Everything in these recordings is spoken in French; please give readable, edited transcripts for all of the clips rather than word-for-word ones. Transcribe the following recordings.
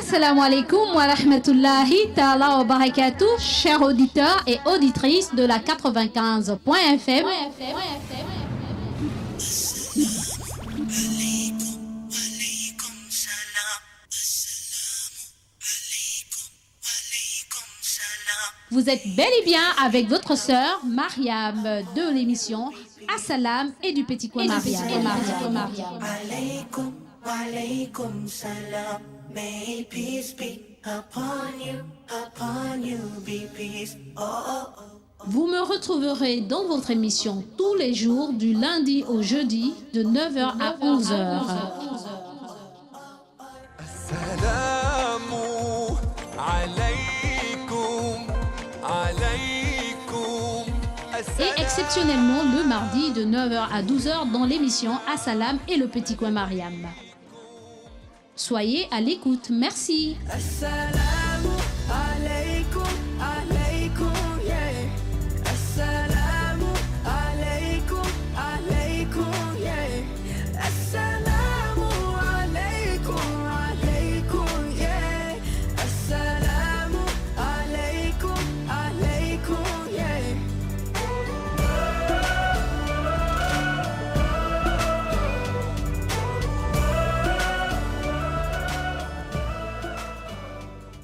Assalamu alaikum wa rahmatullahi ta'ala wa barakatuh, chers auditeurs et auditrices de la 95.fm. Vous êtes bel et bien avec votre sœur Mariam de l'émission Assalam et du petit coin Mariam. Alaykum, alaykum salam. May peace be upon you be peace. Oh, oh, oh. Vous me retrouverez dans votre émission tous les jours du lundi au jeudi de 9h à 11h. Et exceptionnellement le mardi de 9h à 12h dans l'émission Assalam et le petit coin Mariam. Soyez à l'écoute, merci. Assalamu alaykum, alaykum, yeah. Assalamu alaykum, alaykum, yeah. Assalamu alaykum, alaykum, yeah. Assalamu alaykum, alaykum, yeah.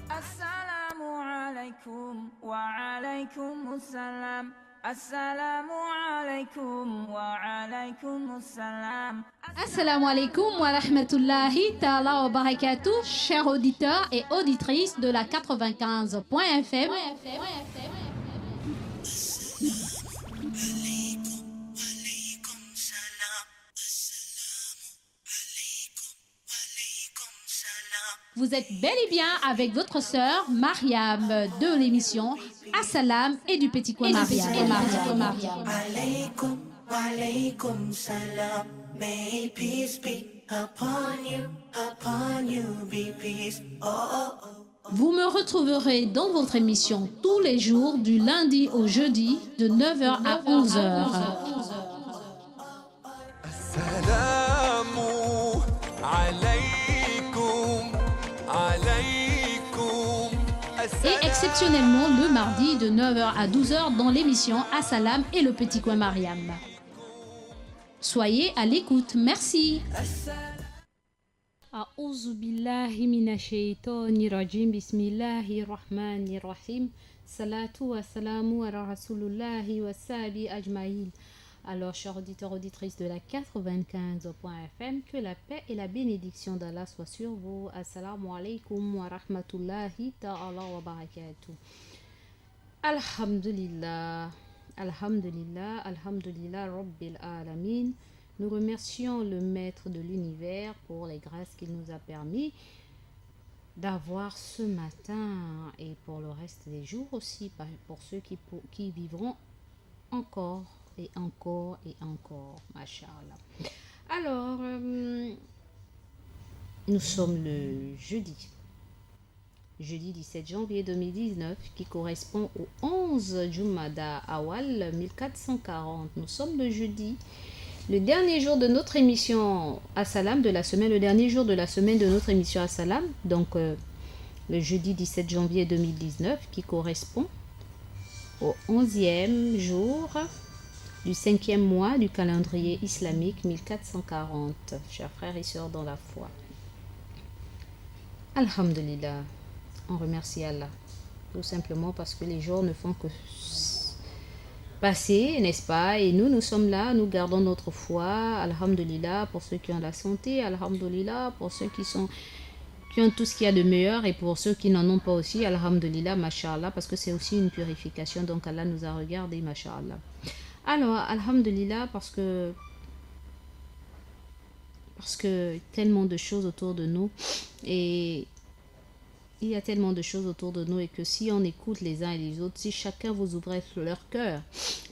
Assalamu alaikum wa alaikum assalam. Assalamu alaikum wa alaikum assalam. Assalamu alaikum wa rahmatullahi ta'ala wa barakatuh, chers auditeurs et auditrices de la 95.fm. Vous êtes bel et bien avec votre sœur Mariam de l'émission Assalam et du petit coin Mariam. Alaykum, alaykum salam. May peace be upon you be peace. Oh, oh, oh. Vous me retrouverez dans votre émission tous les jours du lundi au jeudi de 9h à 11h. Et exceptionnellement le mardi de 9h à 12h dans l'émission Assalam et le petit coin Mariam. Soyez à l'écoute, merci. أعوذ بالله من الشيطان الرجيم بسم الله الرحمن الرحيم صلاة والسلام على رسول الله والصحابة أجمعين. Alors, chers auditeurs, auditrices de la 95.fm, que la paix et la bénédiction d'Allah soient sur vous. Assalamu alaikum wa rahmatullahi ta'ala wa barakatuh. Alhamdulillah, alhamdulillah, alhamdulillah, rabbil alamin. Nous remercions le maître de l'univers pour les grâces qu'il nous a permis d'avoir ce matin et pour le reste des jours aussi, pour ceux qui vivront encore et encore et encore, Masha'Allah. Alors, nous sommes le jeudi 17 janvier 2019, qui correspond au 11 Jumada Awal 1440. Nous sommes le jeudi, le dernier jour de notre émission Assalam de la semaine, le dernier jour de la semaine de notre émission Assalam, donc le jeudi 17 janvier 2019, qui correspond au 11e jour du 5e mois du calendrier islamique 1440, chers frères et sœurs dans la foi. Alhamdulillah, on remercie Allah, tout simplement parce que les jours ne font que passer, n'est-ce pas? Et nous sommes là, nous gardons notre foi, alhamdulillah, pour ceux qui ont la santé, alhamdulillah, pour ceux qui ont tout ce qu'il y a de meilleur, et pour ceux qui n'en ont pas aussi, alhamdulillah, masha'Allah, parce que c'est aussi une purification, donc Allah nous a regardé, masha'Allah. Alors, alhamdulillah, parce que tellement de choses autour de nous, et il y a tellement de choses autour de nous, et que si on écoute les uns et les autres, si chacun vous ouvrait leur cœur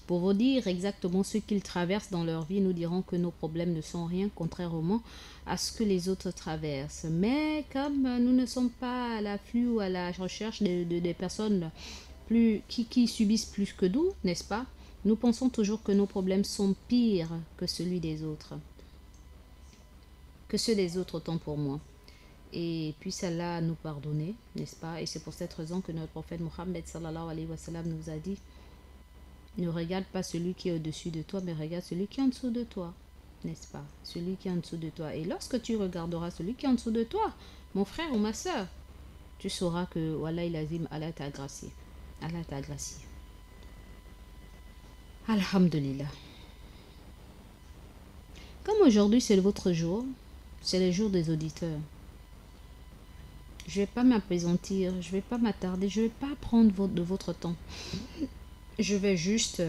pour vous dire exactement ce qu'ils traversent dans leur vie, nous dirons que nos problèmes ne sont rien, contrairement à ce que les autres traversent. Mais comme nous ne sommes pas à l'afflux ou à la recherche des personnes qui subissent plus que nous, n'est-ce pas? Nous pensons toujours que nos problèmes sont pires que celui des autres. Que ceux des autres, autant pour moi. et puisse Allah nous pardonner, n'est-ce pas? Et c'est pour cette raison que notre prophète Mohammed sallallahu alayhi wa sallam nous a dit: ne regarde pas celui qui est au-dessus de toi, mais regarde celui qui est en dessous de toi, n'est-ce pas? Celui qui est en dessous de toi. Et lorsque tu regarderas celui qui est en dessous de toi, mon frère ou ma soeur, tu sauras que Wallahi Azim, Allah t'a gracié. Allah t'a gracié. Alhamdulillah. Comme aujourd'hui c'est votre jour, c'est le jour des auditeurs. Je ne vais pas m'apaisantir, je ne vais pas m'attarder, je ne vais pas prendre de votre temps. Je vais juste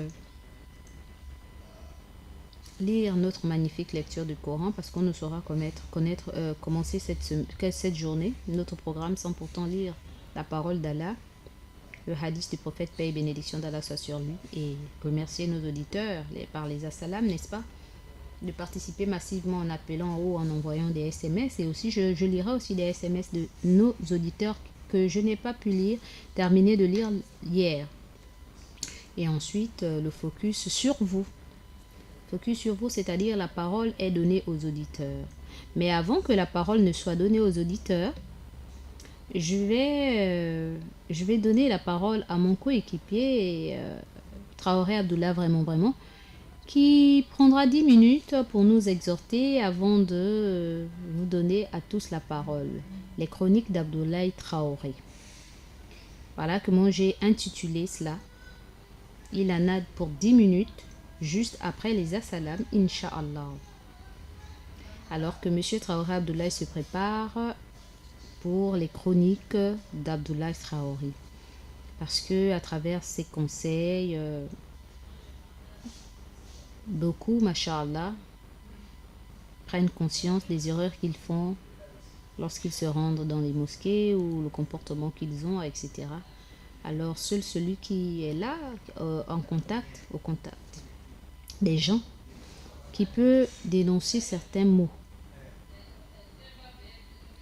lire notre magnifique lecture du Coran parce qu'on ne saura commencer cette journée, notre programme, sans pourtant lire la parole d'Allah, le hadith du prophète, paix et bénédiction d'Allah soit sur lui, et remercier nos auditeurs par les assalam, n'est-ce pas, de participer massivement en appelant ou en envoyant des SMS. Et aussi je lirai aussi des SMS de nos auditeurs que je n'ai pas pu terminer de lire hier. Et ensuite le focus sur vous. Focus sur vous, c'est-à-dire la parole est donnée aux auditeurs. Mais avant que la parole ne soit donnée aux auditeurs, je vais donner la parole à mon coéquipier Traoré Abdullah, vraiment, qui prendra 10 minutes pour nous exhorter avant de vous donner à tous la parole. Les chroniques d'Abdoulaye Traoré. Voilà comment j'ai intitulé cela. Il en a pour 10 minutes, juste après les assalam, Inch'Allah. Alors que M. Traoré Abdoulaye se prépare pour les chroniques d'Abdoulaye Traoré. Parce que à travers ses conseils, beaucoup, masha'Allah, prennent conscience des erreurs qu'ils font lorsqu'ils se rendent dans les mosquées ou le comportement qu'ils ont, etc. Alors seul celui qui est là, au contact des gens, qui peut dénoncer certains mots,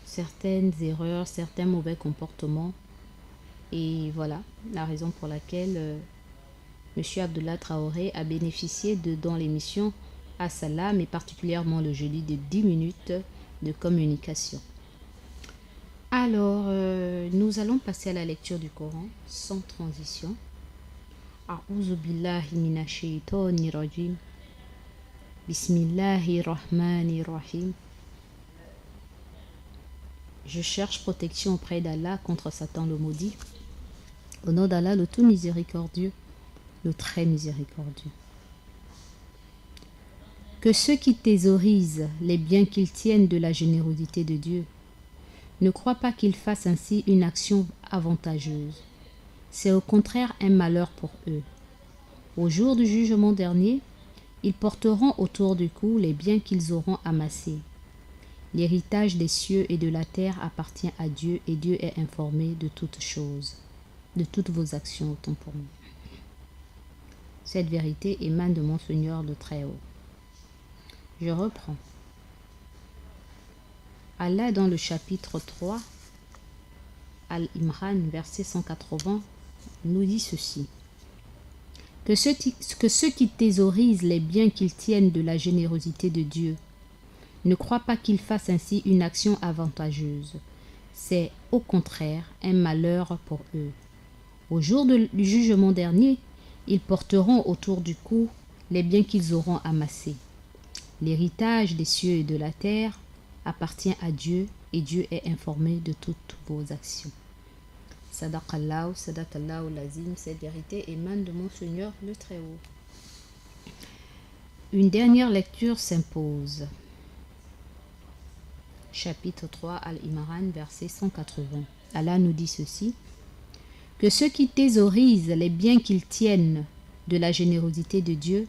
certaines erreurs, certains mauvais comportements. Et voilà la raison pour laquelle M. Abdullah Traoré a bénéficié dans l'émission Assalam, et particulièrement le jeudi, de 10 minutes de communication. Alors, nous allons passer à la lecture du Coran sans transition. A'udhu billahi minash shaitanir rajim. Bismillahir rahmanir rahim. Je cherche protection auprès d'Allah contre Satan le maudit. Au nom d'Allah, le tout miséricordieux, le très miséricordieux. Que ceux qui thésaurisent les biens qu'ils tiennent de la générosité de Dieu ne croient pas qu'ils fassent ainsi une action avantageuse. C'est au contraire un malheur pour eux. Au jour du jugement dernier, ils porteront autour du cou les biens qu'ils auront amassés. L'héritage des cieux et de la terre appartient à Dieu, et Dieu est informé de toutes choses, de toutes vos actions, autant pour nous. Cette vérité émane de mon Seigneur de très haut. Je reprends. Allah, dans le chapitre 3, Al-Imran, verset 180, nous dit ceci. Que ceux qui thésaurisent les biens qu'ils tiennent de la générosité de Dieu ne croient pas qu'ils fassent ainsi une action avantageuse. C'est au contraire un malheur pour eux. Au jour du jugement dernier, ils porteront autour du cou les biens qu'ils auront amassés. L'héritage des cieux et de la terre appartient à Dieu, et Dieu est informé de toutes vos actions. Sadaqallahu, sadaqallahu lazim. Cette vérité émane de mon Seigneur le Très-Haut. Une dernière lecture s'impose. Chapitre 3, Al-Imran, verset 180. Allah nous dit ceci. Que ceux qui thésaurisent les biens qu'ils tiennent de la générosité de Dieu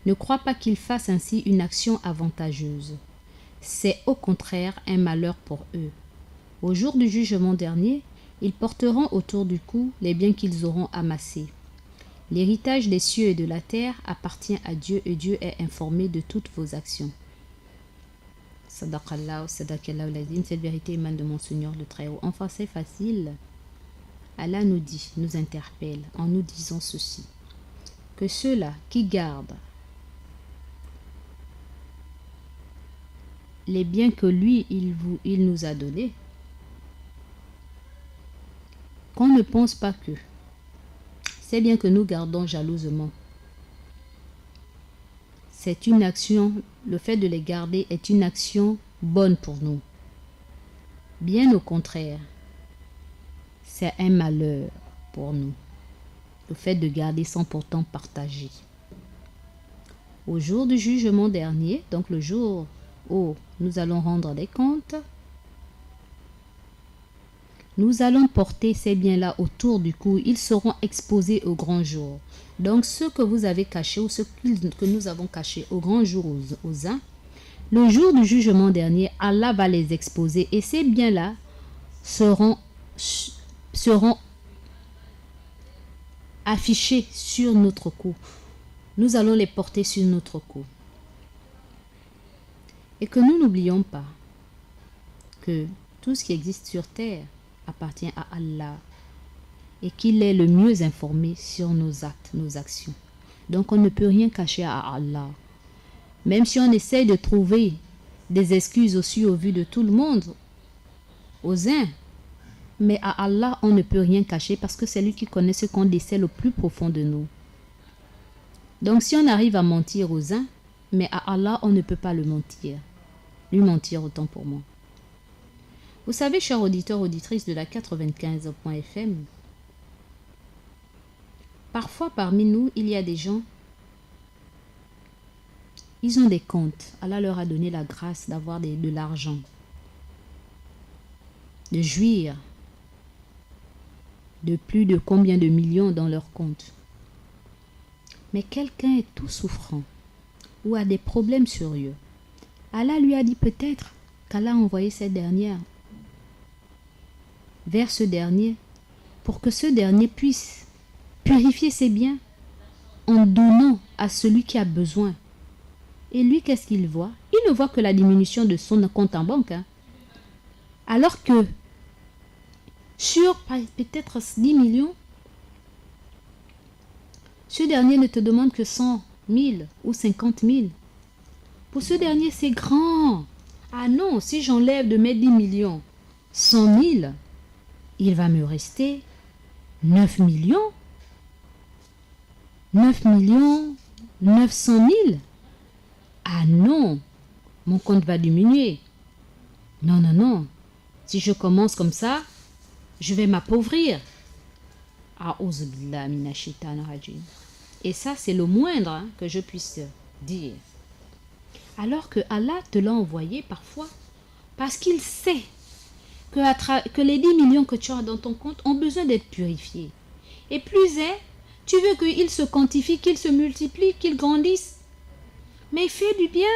ne croient pas qu'ils fassent ainsi une action avantageuse. C'est au contraire un malheur pour eux. Au jour du jugement dernier, ils porteront autour du cou les biens qu'ils auront amassés. L'héritage des cieux et de la terre appartient à Dieu, et Dieu est informé de toutes vos actions. Sadaqallahu, sadaqallahu lazim. Cette vérité émane de mon Seigneur le Très-Haut. Enfin, c'est facile. Allah nous dit, nous interpelle en nous disant ceci. Que ceux-là qui gardent les biens que lui, il nous a donnés, qu'on ne pense pas que c'est bien que nous gardons jalousement. C'est une action, le fait de les garder est une action bonne pour nous. Bien au contraire, c'est un malheur pour nous, le fait de garder sans pourtant partager. Au jour du jugement dernier, donc le jour où nous allons rendre des comptes, nous allons porter ces biens-là autour du cou. Ils seront exposés au grand jour. Donc, ceux que vous avez cachés ou ceux que nous avons cachés au grand jour aux uns, le jour du jugement dernier, Allah va les exposer. Et ces biens-là seront affichés sur notre cou. Nous allons les porter sur notre cou. Et que nous n'oublions pas que tout ce qui existe sur terre appartient à Allah et qu'il est le mieux informé sur nos actes, nos actions. Donc on ne peut rien cacher à Allah. Même si on essaye de trouver des excuses aussi au vu de tout le monde, aux uns, mais à Allah on ne peut rien cacher parce que c'est lui qui connaît ce qu'on décèle au plus profond de nous. Donc si on arrive à mentir aux uns, mais à Allah on ne peut pas le mentir. Lui mentir autant pour moi. Vous savez, chers auditeurs, auditrices de la 95.fm, parfois parmi nous, il y a des gens, ils ont des comptes. Allah leur a donné la grâce d'avoir de l'argent, de jouir de plus de combien de millions dans leur compte. Mais quelqu'un est tout souffrant ou a des problèmes sérieux. Allah lui a dit peut-être qu'Allah a envoyé cette dernière vers ce dernier pour que ce dernier puisse purifier ses biens en donnant à celui qui a besoin. Et lui, qu'est-ce qu'il voit? Il ne voit que la diminution de son compte en banque. Alors que sur peut-être 10 millions, ce dernier ne te demande que 100 000 ou 50 000. Pour ce dernier, c'est grand. Ah non, si j'enlève de mes 10 millions 100 000, il va me rester 9 millions. 9 millions 900 000. Ah non, mon compte va diminuer. Non, non, non. Si je commence comme ça, je vais m'appauvrir. Et ça, c'est le moindre que je puisse dire. Alors que Allah te l'a envoyé parfois parce qu'il sait que les 10 millions que tu as dans ton compte ont besoin d'être purifiés. Et plus tu veux qu'ils se quantifient, qu'ils se multiplient, qu'ils grandissent. Mais fais du bien.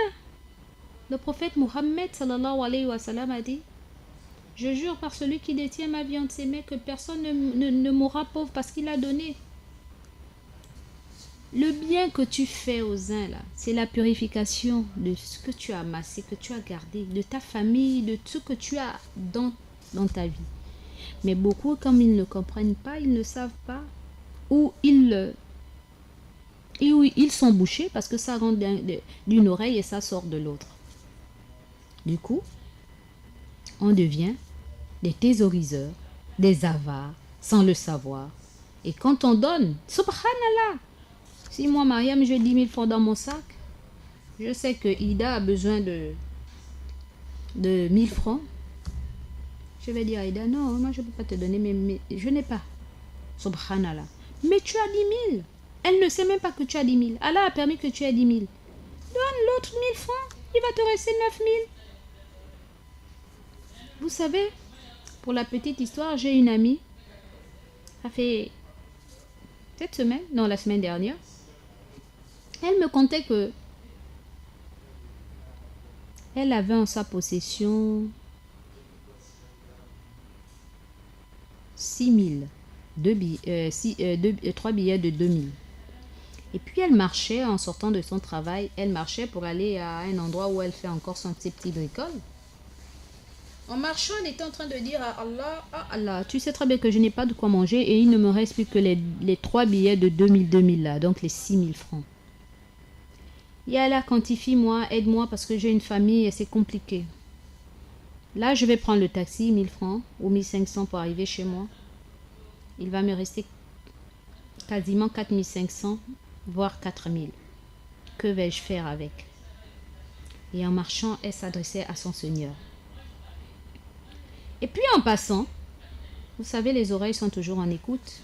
Le prophète Mohammed sallallahu alayhi wa sallam a dit: je jure par celui qui détient ma vie entre ses mains que personne ne mourra pauvre parce qu'il a donné. Le bien que tu fais aux uns là, c'est la purification de ce que tu as amassé, que tu as gardé, de ta famille, de ce que tu as dans ta vie. Mais beaucoup, comme ils ne comprennent pas, ils ne savent pas, ou ils sont bouchés parce que ça rentre d'une oreille et ça sort de l'autre. Du coup, on devient des thésauriseurs, des avares, sans le savoir. Et quand on donne, subhanallah, si moi, Mariam, j'ai 10 000 francs dans mon sac, je sais que Ida a besoin de 1000 francs. Je vais dire à Ida, non, moi je ne peux pas te donner, mais je n'ai pas. Subhanallah. Mais tu as 10 000. Elle ne sait même pas que tu as 10 000. Allah a permis que tu aies 10 000. Donne l'autre 1000 francs, il va te rester 9 000. Vous savez, pour la petite histoire, j'ai une amie, ça fait cette semaine, non, la semaine dernière, elle me contait que elle avait en sa possession 6 000, 3 billets de 2 000. Et puis elle marchait en sortant de son travail, elle marchait pour aller à un endroit où elle fait encore son petit bricole. En marchant, elle était en train de dire à Allah: ah Allah, tu sais très bien que je n'ai pas de quoi manger et il ne me reste plus que les 3 billets de 2000 là, donc les 6 000 francs. Yala, quantifie-moi, aide-moi parce que j'ai une famille et c'est compliqué. Là, je vais prendre le taxi, 1000 francs ou 1500 pour arriver chez moi. Il va me rester quasiment 4500, voire 4000. Que vais-je faire avec? Et en marchant, elle s'adressait à son Seigneur. Et puis en passant, vous savez, les oreilles sont toujours en écoute.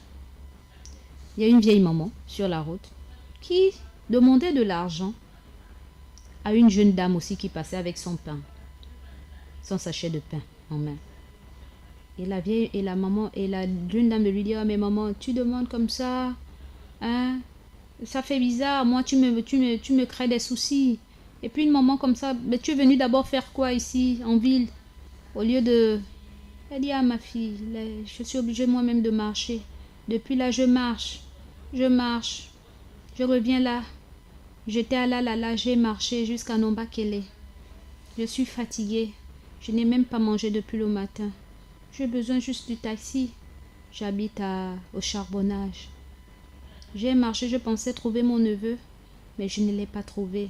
Il y a une vieille maman sur la route qui demandait de l'argent à une jeune dame aussi qui passait avec son pain, son sachet de pain en main. Et la vieille et la maman et la jeune dame lui dit: ah mais maman, tu demandes comme ça, hein? Ça fait bizarre. Moi tu me crées des soucis. Et puis une maman comme ça, mais tu es venue d'abord faire quoi ici en ville? Au lieu de... Elle dit: ah ma fille, là, je suis obligée moi-même de marcher. Depuis là je marche, je reviens là. J'étais à là, j'ai marché jusqu'à Nombakele. Je suis fatiguée. Je n'ai même pas mangé depuis le matin. J'ai besoin juste du taxi. J'habite au charbonnage. J'ai marché, je pensais trouver mon neveu, mais je ne l'ai pas trouvé.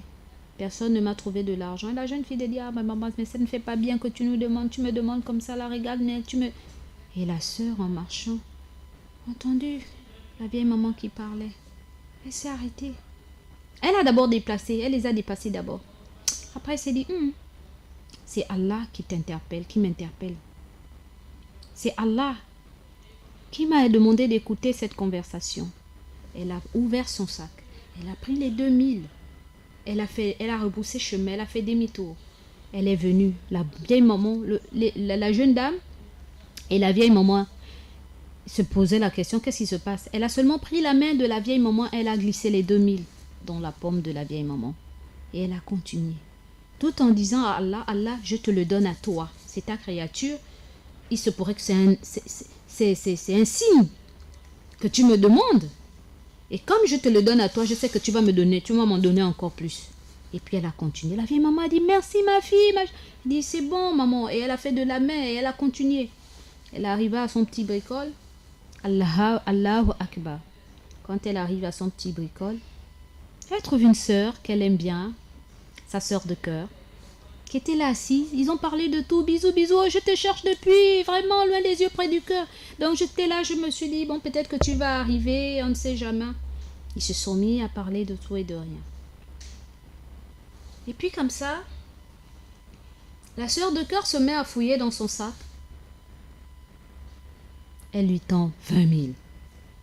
Personne ne m'a trouvé de l'argent. Et la jeune fille a dit: ah ma maman, mais ça ne fait pas bien que tu nous demandes, tu me demandes comme ça, là, regarde, mais tu me... Et la sœur, en marchant, entendu la vieille maman qui parlait. Elle s'est arrêtée. Elle a d'abord déplacé, elle les a dépassés d'abord. Après, elle s'est dit: c'est Allah qui t'interpelle, qui m'interpelle. C'est Allah qui m'a demandé d'écouter cette conversation. Elle a ouvert son sac. Elle a pris les 2000. Elle a rebroussé chemin, elle a fait demi-tour. Elle est venue. La vieille maman, la jeune dame et la vieille maman se posaient la question: qu'est-ce qui se passe? Elle a seulement pris la main de la vieille maman, elle a glissé les 2000 dans la paume de la vieille maman. Et elle a continué. Tout en disant à Allah: Allah, je te le donne à toi. C'est ta créature. Il se pourrait que c'est un signe que tu me demandes. Et comme je te le donne à toi, je sais que tu vas m'en donner encore plus. Et puis elle a continué. La vieille maman a dit: merci ma fille. Elle dit: c'est bon maman. Et elle a fait de la main et elle a continué. Elle arriva à son petit bricole. Allahu Akbar. Quand elle arrive à son petit bricole, elle trouve une sœur qu'elle aime bien, sa sœur de cœur, qui était là assise. Ils ont parlé de tout. Bisous, bisous. Oh, je te cherche depuis, vraiment, loin des yeux, près du cœur. Donc j'étais là, je me suis dit: bon, peut-être que tu vas arriver, on ne sait jamais. Ils se sont mis à parler de tout et de rien. Et puis comme ça, la sœur de cœur se met à fouiller dans son sac. Elle lui tend 20 000.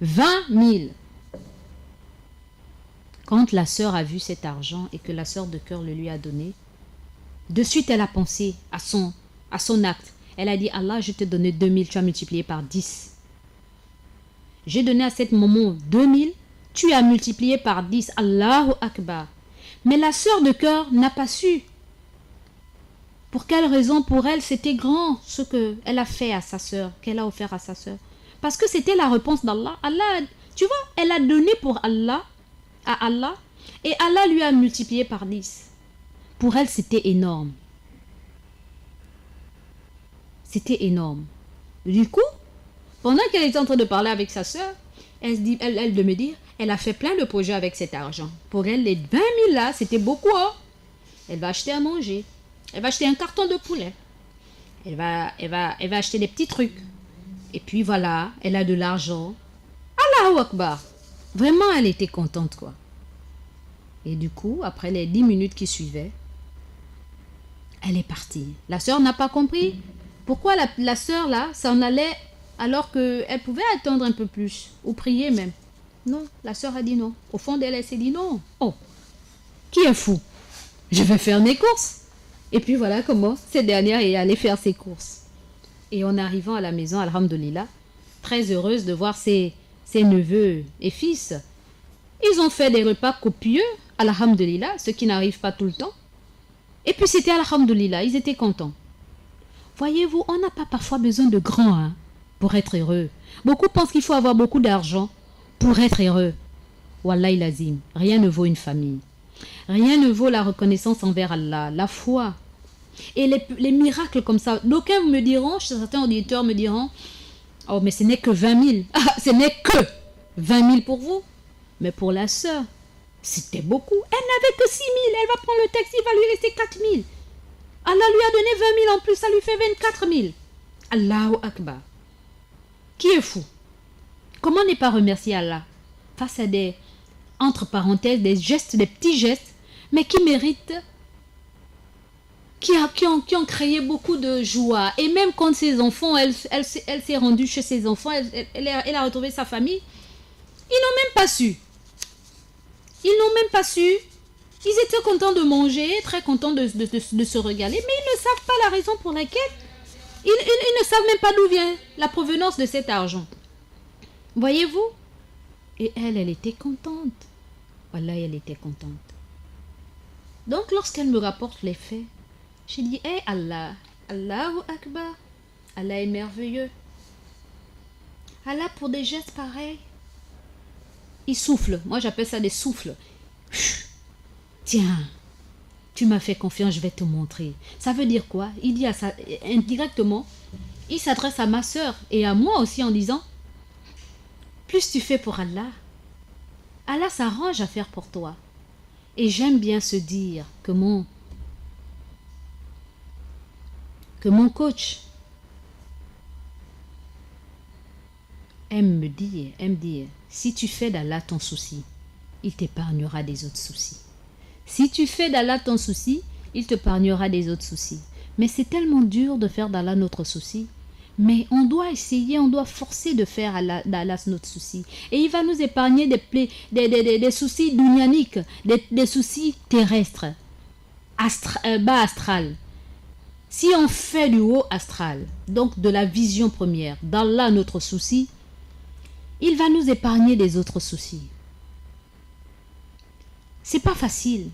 20 000. Quand la sœur a vu cet argent et que la sœur de cœur le lui a donné, de suite elle a pensé à son acte. Elle a dit: Allah, je te donne 2000, tu as multiplié par 10. J'ai donné à cette maman 2000, tu as multiplié par 10. Allahu Akbar. Mais la sœur de cœur n'a pas su. Pour quelle raison? Pour elle, c'était grand ce qu'elle a fait à sa sœur, qu'elle a offert à sa sœur. Parce que c'était la réponse d'Allah. Allah, tu vois, elle a donné pour Allah, à Allah, et Allah lui a multiplié par 10. Pour elle, c'était énorme. C'était énorme. Du coup, pendant qu'elle était en train de parler avec sa sœur, elle de me dire, elle a fait plein de projets avec cet argent. Pour elle, les 20 000 là, c'était beaucoup. Hein? Elle va acheter à manger. Elle va acheter un carton de poulet. Elle va acheter des petits trucs. Et puis voilà, elle a de l'argent. Allahu Akbar. Vraiment, elle était contente, quoi. Et du coup, après les 10 minutes qui suivaient, elle est partie. La sœur n'a pas compris pourquoi la sœur là s'en allait alors qu'elle pouvait attendre un peu plus ou prier même. Non, la sœur a dit non. Au fond d'elle, elle s'est dit non. Oh, qui est fou? Je vais faire mes courses. Et puis voilà comment cette dernière est allée faire ses courses. Et en arrivant à la maison, alhamdoulilah, très heureuse de voir ses neveux et fils. Ils ont fait des repas copieux, alhamdoulilah, ce qui n'arrive pas tout le temps. Et puis c'était alhamdoulilah, ils étaient contents. Voyez-vous, on n'a pas parfois besoin de grands pour être heureux. Beaucoup pensent qu'il faut avoir beaucoup d'argent pour être heureux. Wallahi lazim, rien ne vaut une famille. Rien ne vaut la reconnaissance envers Allah, la foi. Et les miracles comme ça, d'aucuns me diront, certains auditeurs me diront, oh mais ce n'est que 20 000. Ah, ce n'est que 20 000 pour vous. Mais pour la sœur, C'était beaucoup. Elle n'avait que 6 000. Elle va prendre le taxi, il va lui rester 4 000. Allah lui a donné 20 000 en plus, ça lui fait 24 000. Allahu Akbar. Qui est fou? Comment ne pas remercier Allah face à des, entre parenthèses, des gestes, des petits gestes, mais qui méritent, qui ont créé beaucoup de joie. Et même quand ses enfants, elle s'est rendue chez ses enfants, elle a retrouvé sa famille, ils n'ont même pas su. Ils n'ont même pas su. Ils étaient contents de manger, très contents de se régaler, mais ils ne savent pas la raison pour laquelle. Ils ne savent même pas d'où vient la provenance de cet argent. Voyez-vous? Et elle était contente. Voilà, elle était contente. Donc, lorsqu'elle me rapporte les faits, j'ai dit, hé Allah, Allahu Akbar, Allah est merveilleux. Allah, pour des gestes pareils, il souffle. Moi, j'appelle ça des souffles. Tiens, tu m'as fait confiance, je vais te montrer. Ça veut dire quoi? Il dit à ça, indirectement, il s'adresse à ma soeur et à moi aussi en disant, plus tu fais pour Allah, Allah s'arrange à faire pour toi. Et j'aime bien se dire que mon coach aime dire, si tu fais d'Allah ton souci, il t'épargnera des autres soucis. Si tu fais d'Allah ton souci, il t'épargnera des autres soucis. Mais c'est tellement dur de faire d'Allah notre souci. Mais on doit essayer, on doit forcer de faire d'Allah notre souci. Et il va nous épargner des soucis dunyaniques, des soucis terrestres, bas astral. Si on fait du haut astral, donc de la vision première, d'Allah notre souci, il va nous épargner des autres soucis. C'est pas facile,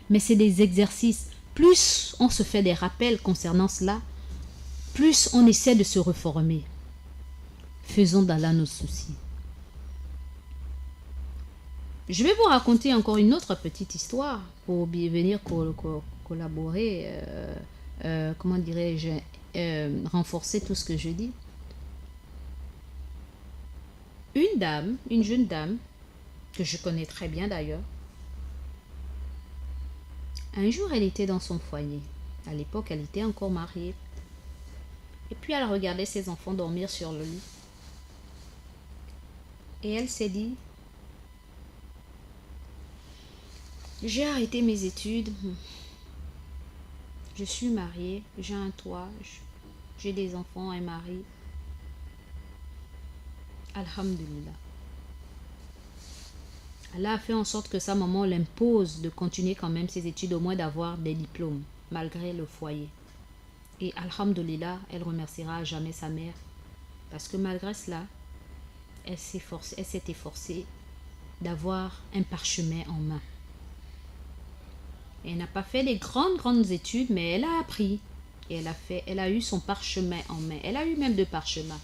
mais c'est des exercices. Plus on se fait des rappels concernant cela, plus on essaie de se reformer. Faisons d'Allah nos soucis. Je vais vous raconter encore une autre petite histoire pour venir collaborer, comment dirais-je, renforcer tout ce que je dis. Une jeune dame, que je connais très bien d'ailleurs, un jour elle était dans son foyer. À l'époque, elle était encore mariée. Et puis elle regardait ses enfants dormir sur le lit. Et elle s'est dit, j'ai arrêté mes études. Je suis mariée, j'ai un toit, j'ai des enfants, un mari. Alhamdulillah. Allah a fait en sorte que sa maman l'impose de continuer quand même ses études, au moins d'avoir des diplômes, malgré le foyer. Et alhamdulillah, elle remerciera à jamais sa mère, parce que malgré cela, elle s'est efforcée d'avoir un parchemin en main. Elle n'a pas fait des grandes études, mais elle a appris. Et elle a eu son parchemin en main. Elle a eu même 2 parchemins.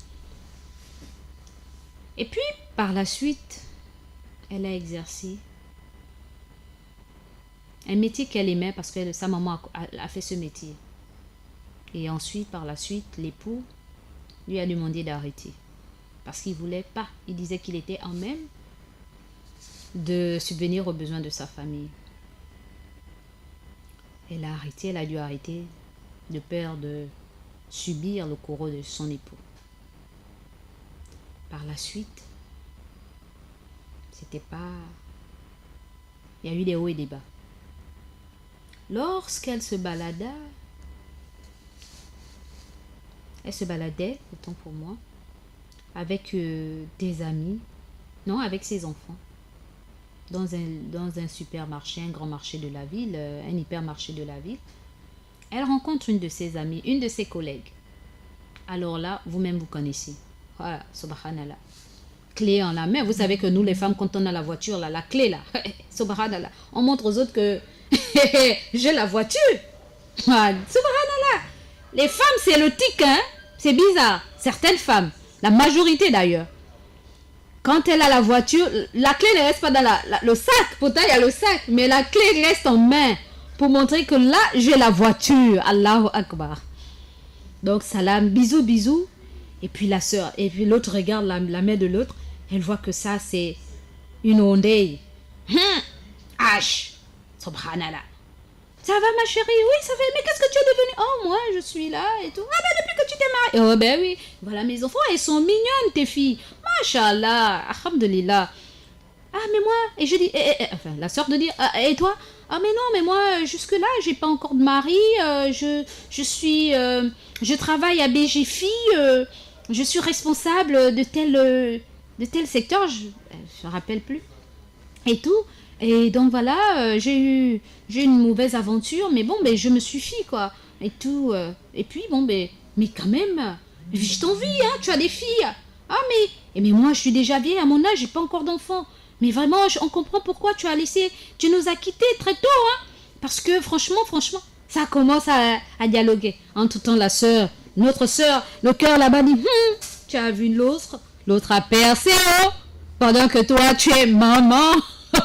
Et puis, par la suite, elle a exercé un métier qu'elle aimait parce que sa maman a fait ce métier. Et ensuite, par la suite, l'époux lui a demandé d'arrêter. Parce qu'il ne voulait pas. Il disait qu'il était en même de subvenir aux besoins de sa famille. Elle a arrêté, elle a dû arrêter de peur de subir le courroux de son époux. Par la suite, c'était pas... Il y a eu des hauts et des bas. Lorsqu'elle se baladait, autant pour moi, avec des amis, non, avec ses enfants, dans un supermarché, un grand marché de la ville, un hypermarché de la ville. Elle rencontre une de ses amies, une de ses collègues. Alors là, vous-même vous connaissez. Voilà, subhanallah. Clé en la main. Vous savez que nous, les femmes, quand on a la voiture, là, la clé, là, subhanallah, on montre aux autres que j'ai la voiture. Subhanallah. Les femmes, c'est le tic, hein. C'est bizarre. Certaines femmes, la majorité d'ailleurs, quand elle a la voiture, la clé ne reste pas dans le sac. Pourtant, il y a le sac, mais la clé reste en main pour montrer que là, j'ai la voiture. Allahu Akbar. Donc, salam, bisous, bisous. Et puis la sœur, et puis l'autre regarde la main de l'autre. Elle voit que ça, c'est une Hyundai. lâche. Subhanallah. Ça va ma chérie? Oui, ça va. Mais qu'est-ce que tu es devenue? Oh, moi, je suis là et tout. Ah ben, depuis que tu t'es mariée. Oh ben oui. Voilà mes enfants, elles sont mignonnes, tes filles. Masha'Allah. Alhamdulillah. Ah mais moi, et je dis, enfin, la sœur de dire, ah, et toi? Ah mais non, mais moi, jusque-là, j'ai pas encore de mari. Je travaille à BGFI. Je suis responsable de tel secteur. Je me rappelle plus. Et tout. Et donc voilà, j'ai une mauvaise aventure, mais bon, ben je me suffis quoi. Et tout. Et puis bon, ben, mais quand même, je t'envie, hein, tu as des filles. Ah mais moi je suis déjà vieille à mon âge, j'ai pas encore d'enfants. Mais vraiment, on comprend pourquoi tu nous as quittés très tôt, hein. Parce que franchement, ça commence à dialoguer. En tout temps, notre sœur, le cœur là-bas dit, tu as vu l'autre a percé, oh, pendant que toi, tu es maman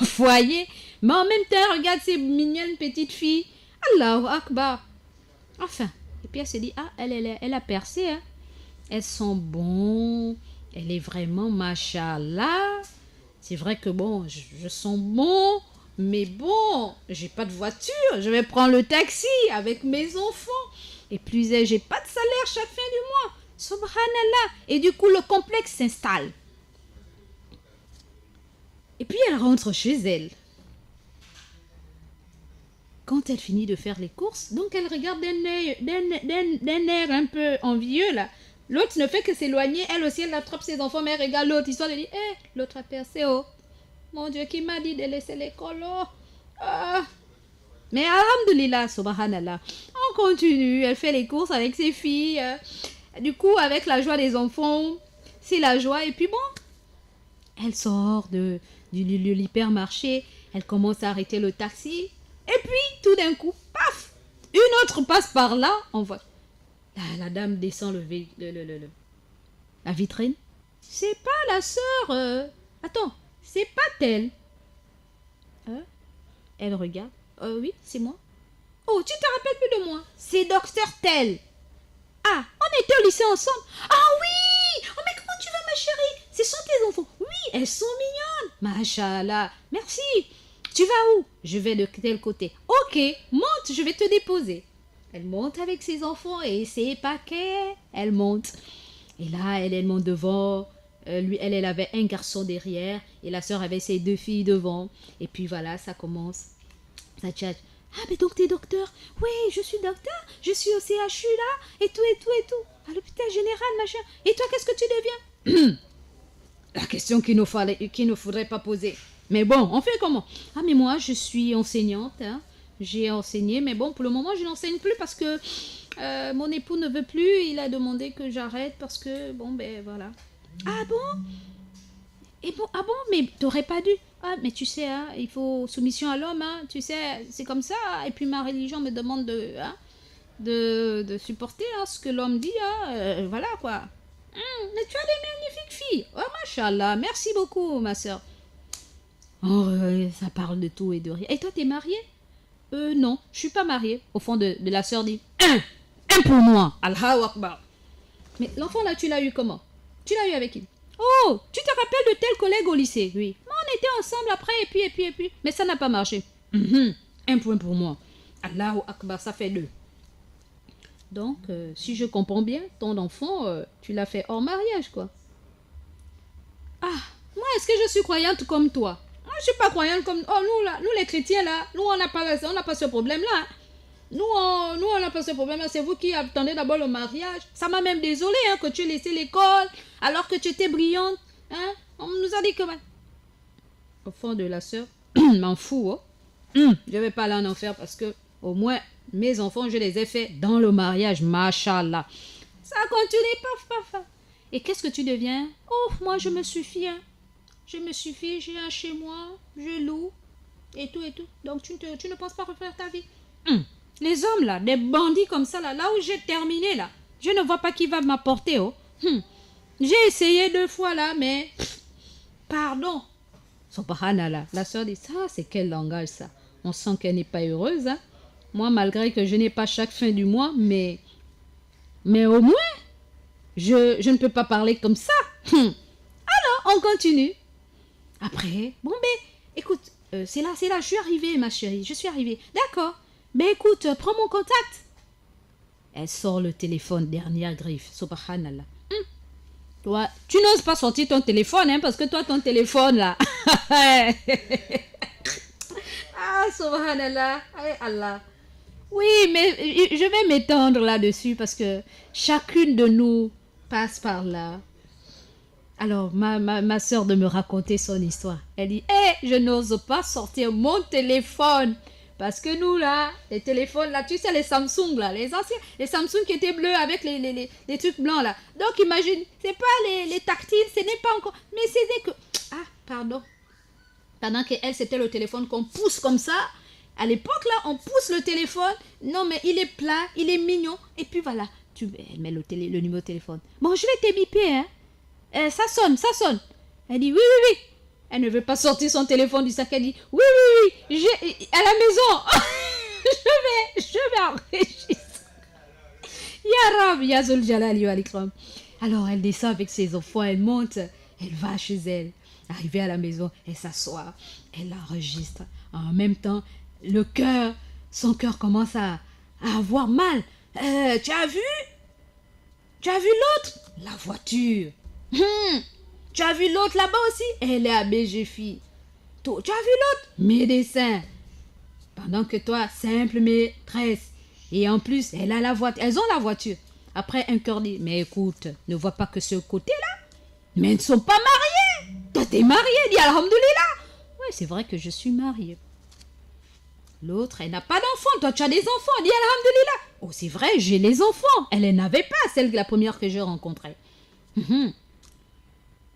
au foyer. Mais en même temps, regarde ces mignonnes petites filles. Allahu Akbar. Enfin, et puis elle s'est dit, ah, elle a percé, hein. Elles sont bonnes. Elle est vraiment machallah. C'est vrai que bon, je sens bon, mais bon, j'ai pas de voiture. Je vais prendre le taxi avec mes enfants. Et plus j'ai pas de salaire chaque fin du mois. Subhanallah. Et du coup, le complexe s'installe. Et puis elle rentre chez elle. Quand elle finit de faire les courses, donc elle regarde d'un air un peu envieux là. L'autre ne fait que s'éloigner. Elle aussi, elle attrape ses enfants, mais elle regarde l'autre. Histoire de dire, l'autre a percé, oh. Mon Dieu, qui m'a dit de laisser l'école, oh. Ah. Mais alhamdulillah, subhanallah. On continue. Elle fait les courses avec ses filles. Du coup, avec la joie des enfants, c'est la joie. Et puis bon, elle sort de l'hypermarché. Elle commence à arrêter le taxi. Et puis, tout d'un coup, paf, une autre passe par là. On voit. La dame descend la vitrine. C'est pas la sœur. Attends, c'est pas telle. Elle regarde. Oui, c'est moi. Oh, tu te rappelles plus de moi? C'est docteur tel. Ah, on était au lycée ensemble. Ah oui! Oh, mais comment tu vas, ma chérie? Ce sont tes enfants. Oui, elles sont mignonnes. Machallah. Merci. Tu vas où? Je vais de tel côté. Ok, monte, je vais te déposer. Elle monte avec ses enfants et ses paquets. Elle monte. Et là, elle monte devant. Elle avait un garçon derrière. Et la sœur avait ses 2 filles devant. Et puis voilà, ça commence. Ça tchatche. Ah, mais donc t'es docteur? Oui, je suis docteur. Je suis au CHU là. Et tout. À l'hôpital général, machin. Et toi, qu'est-ce que tu deviens? La question qu'il ne faudrait pas poser. Mais bon, on fait comment? Ah, mais moi, je suis enseignante, hein. J'ai enseigné, mais bon, pour le moment, je n'enseigne plus parce que mon époux ne veut plus. Il a demandé que j'arrête parce que, bon, ben voilà. Ah bon? Et bon, ah bon, mais t'aurais pas dû. Ah, mais tu sais, hein, il faut soumission à l'homme, hein. Tu sais, c'est comme ça. Et puis ma religion me demande de supporter ce que l'homme dit, hein. Voilà, quoi. Mais tu as des magnifiques filles. Oh, machallah, merci beaucoup, ma soeur. Oh, ça parle de tout et de rien. Et toi, t'es mariée? Non, je suis pas mariée. Au fond de la sœur dit, un pour moi. Allahu Akbar. Mais l'enfant là, tu l'as eu comment? Tu l'as eu avec qui? Oh, tu te rappelles de tel collègue au lycée? Oui. Mais on était ensemble après, et puis. Mais ça n'a pas marché. Un point pour moi. Allahu Akbar, ça fait 2. Donc, si je comprends bien, ton enfant, tu l'as fait hors mariage, quoi. Ah, moi, est-ce que je suis croyante comme toi? Moi, je suis pas croyante comme... Oh, nous les chrétiens, là, nous, on n'a pas ce problème-là. Nous, on n'a pas ce problème-là. C'est vous qui attendez d'abord le mariage. Ça m'a même désolé que tu aies laissé l'école alors que tu étais brillante. Hein? On nous a dit que... Au fond de la sœur, m'en fous. Je vais pas aller en enfer parce que au moins, mes enfants, je les ai faits dans le mariage. Machallah. Ça continue, paf. Et qu'est-ce que tu deviens? Oh, moi, je me suffis. Hein. Je me suffis, j'ai un chez moi, je loue, et tout. Donc, tu ne penses pas refaire ta vie. Les hommes, là, des bandits comme ça, là où j'ai terminé, là, je ne vois pas qui va m'apporter, oh. J'ai essayé 2 fois, là, mais... Pardon. Subhanallah. La soeur dit, ça, c'est quel langage, ça? On sent qu'elle n'est pas heureuse, hein. Moi, malgré que je n'ai pas chaque fin du mois, mais au moins, je ne peux pas parler comme ça. Alors, on continue. Après, bon, écoute, c'est là, je suis arrivée, ma chérie, je suis arrivée. D'accord, mais écoute, prends mon contact. Elle sort le téléphone, dernière griffe, subhanallah. Toi, tu n'oses pas sortir ton téléphone, hein, parce que toi, ton téléphone, là. Ah, subhanallah, ay Allah. Oui, mais je vais m'étendre là-dessus parce que chacune de nous passe par là. Alors, ma soeur de me raconter son histoire. Elle dit, je n'ose pas sortir mon téléphone. Parce que nous, là, les téléphones, là, tu sais, les Samsung, là, les anciens, les Samsung qui étaient bleus avec les trucs blancs, là. Donc, imagine, c'est pas les tactiles, ce n'est pas encore... Mais c'est que... Ah, pardon. Pendant qu'elle, c'était le téléphone qu'on pousse comme ça. À l'époque, là, on pousse le téléphone. Non, mais il est plat, il est mignon. Et puis, voilà, elle met le numéro de téléphone. Bon, je vais te biper, hein. Ça sonne, ça sonne. Elle dit, oui, oui, oui. Elle ne veut pas sortir son téléphone du sac. Elle dit, oui, oui, oui, à la maison. je vais enregistrer. Ya Rab, Ya Zul Jalal, Ya Al-Ikram. Alors, elle descend avec ses enfants, elle monte, elle va chez elle. Arrivée à la maison, elle s'assoit, elle enregistre. En même temps, son cœur commence à avoir mal. Tu as vu l'autre? La voiture. Tu as vu l'autre là-bas aussi? Elle est à BGFI. Tu as vu l'autre? Médecin. Pendant que toi, simple maîtresse. Et en plus, elle a la voiture. Elles ont la voiture. Après, un cœur dit, mais écoute, ne vois pas que ce côté-là. Mais elles ne sont pas mariées. Toi, t'es mariée. Dis Alhamdoulilah. Oui, c'est vrai que je suis mariée. L'autre, elle n'a pas d'enfants. Toi, tu as des enfants. Dis Alhamdoulilah. Oh, c'est vrai, j'ai les enfants. Elle n'avait pas, la première que j'ai rencontrée.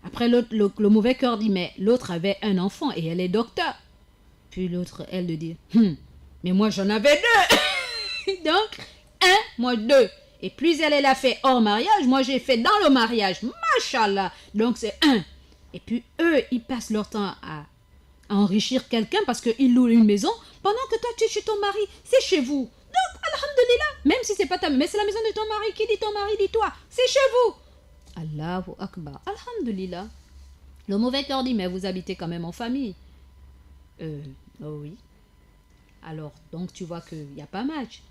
Après, le mauvais cœur dit, mais l'autre avait un enfant et elle est docteur. Puis l'autre, elle le dit, mais moi j'en avais deux. Donc, moi deux. Et plus elle l'a fait hors mariage, moi j'ai fait dans le mariage. Machallah. Donc c'est un. Et puis eux, ils passent leur temps à enrichir quelqu'un parce qu'ils louent une maison pendant que toi tu es chez ton mari. C'est chez vous. Donc, alhamdulillah. Même si c'est pas ta maison, mais c'est la maison de ton mari. Qui dit ton mari, dit toi. C'est chez vous. Allahu Akbar. Alhamdulillah. Le mauvais cœur dit, mais vous habitez quand même en famille. Oh oui. Alors, donc tu vois qu'il n'y a pas match.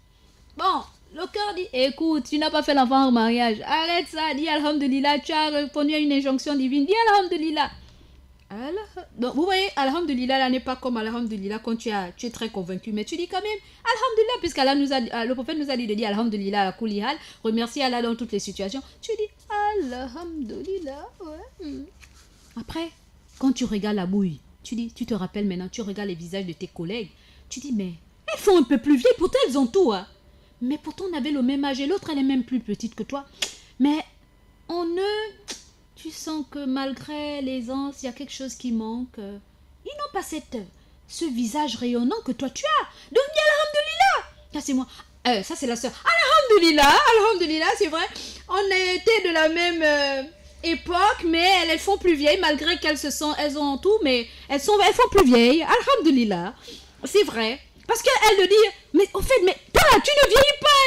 Bon, le cœur dit, écoute, tu n'as pas fait l'enfant en mariage. Arrête ça, dis Alhamdulillah. Tu as répondu à une injonction divine. Dis Alhamdulillah. Donc, vous voyez, Alhamdulillah, là n'est pas comme Alhamdulillah quand tu es très convaincu. Mais tu dis quand même Alhamdulillah, puisque le prophète nous a dit de dire Alhamdulillah à Koulihal. Remercier Allah dans toutes les situations. Tu dis Alhamdulillah. Ouais. Après, quand tu regardes la bouille, tu te rappelles maintenant, tu regardes les visages de tes collègues. Tu dis, mais elles sont un peu plus vieilles, pourtant elles ont tout. Hein. Mais pourtant on avait le même âge et l'autre elle est même plus petite que toi. Mais tu sens que malgré l'aisance, il y a quelque chose qui manque. Ils n'ont pas ce visage rayonnant que toi tu as. Donc dis Alhamdulillah. Ça c'est moi. Ça c'est la sœur. Alhamdulillah, c'est vrai. On a été de la même époque, mais elles font plus vieilles malgré elles ont tout, mais elles font plus vieilles. Alhamdulillah. C'est vrai. Parce qu'elle le dit, mais au fait, mais toi là, tu ne vieillis pas.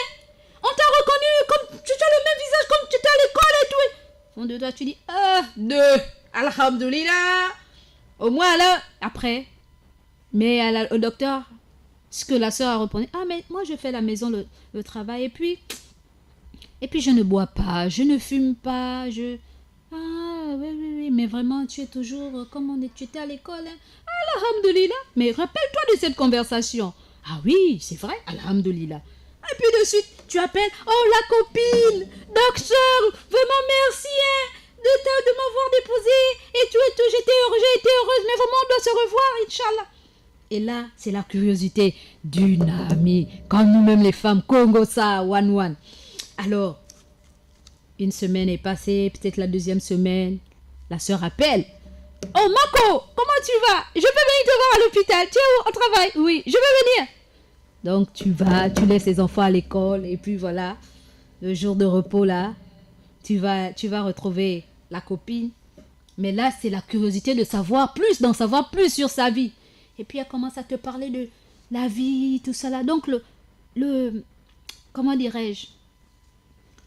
On t'a reconnu comme tu as le même visage comme tu étais à l'école et tout. Fond de toi, tu dis, Alhamdulillah. Au moins là, après. Mais au docteur, ce que la sœur a répondu, mais moi je fais la maison, le travail, et puis je ne bois pas, je ne fume pas, oui, mais vraiment, tu es toujours comme tu étais à l'école. Hein? Alhamdulillah. Mais rappelle-toi de cette conversation. Ah oui, c'est vrai, alhamdulillah. Et puis de suite, tu appelles, la copine, docteur, vraiment merci de m'avoir déposé. Et j'ai été heureuse, mais vraiment, on doit se revoir, Inch'Allah. Et là, c'est la curiosité d'une amie, comme nous-mêmes les femmes, Congo ça, one. Alors, une semaine est passée, peut-être la deuxième semaine, la sœur appelle. Oh Mako, comment tu vas? Je peux venir te voir à l'hôpital. Tu es où? Au travail? Oui, je veux venir. Donc tu vas, tu laisses les enfants à l'école et puis voilà, le jour de repos là, tu vas retrouver la copine. Mais là, c'est la curiosité d'en savoir plus sur sa vie. Et puis elle commence à te parler de la vie, tout ça là. Donc comment dirais-je?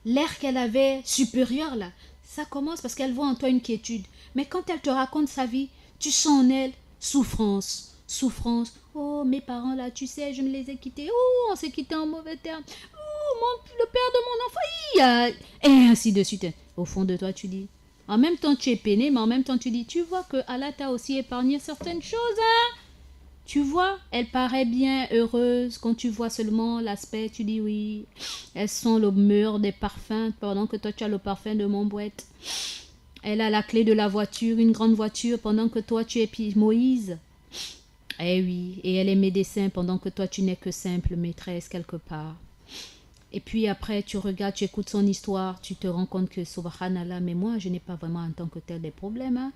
L'air qu'elle avait supérieur là, ça commence parce qu'elle voit en toi une quiétude. Mais quand elle te raconte sa vie, tu sens en elle souffrance, souffrance. Oh, mes parents là, tu sais, je ne les ai quittés. Oh, on s'est quittés en mauvais termes. Oh, le père de mon enfant, et ainsi de suite. Au fond de toi, tu dis, en même temps tu es peiné, mais en même temps tu dis, tu vois que Allah t'a aussi épargné certaines choses, hein. Tu vois, elle paraît bien heureuse. Quand tu vois seulement l'aspect, tu dis oui, elles sont le mur des parfums, pendant que toi tu as le parfum de mon boîte. Elle a la clé de la voiture, une grande voiture, pendant que toi tu es Moïse. Eh oui, et elle est médecin, pendant que toi tu n'es que simple maîtresse quelque part. Et puis après, tu regardes, tu écoutes son histoire, tu te rends compte que, subhanallah, mais moi, je n'ai pas vraiment en tant que tel des problèmes. Hein.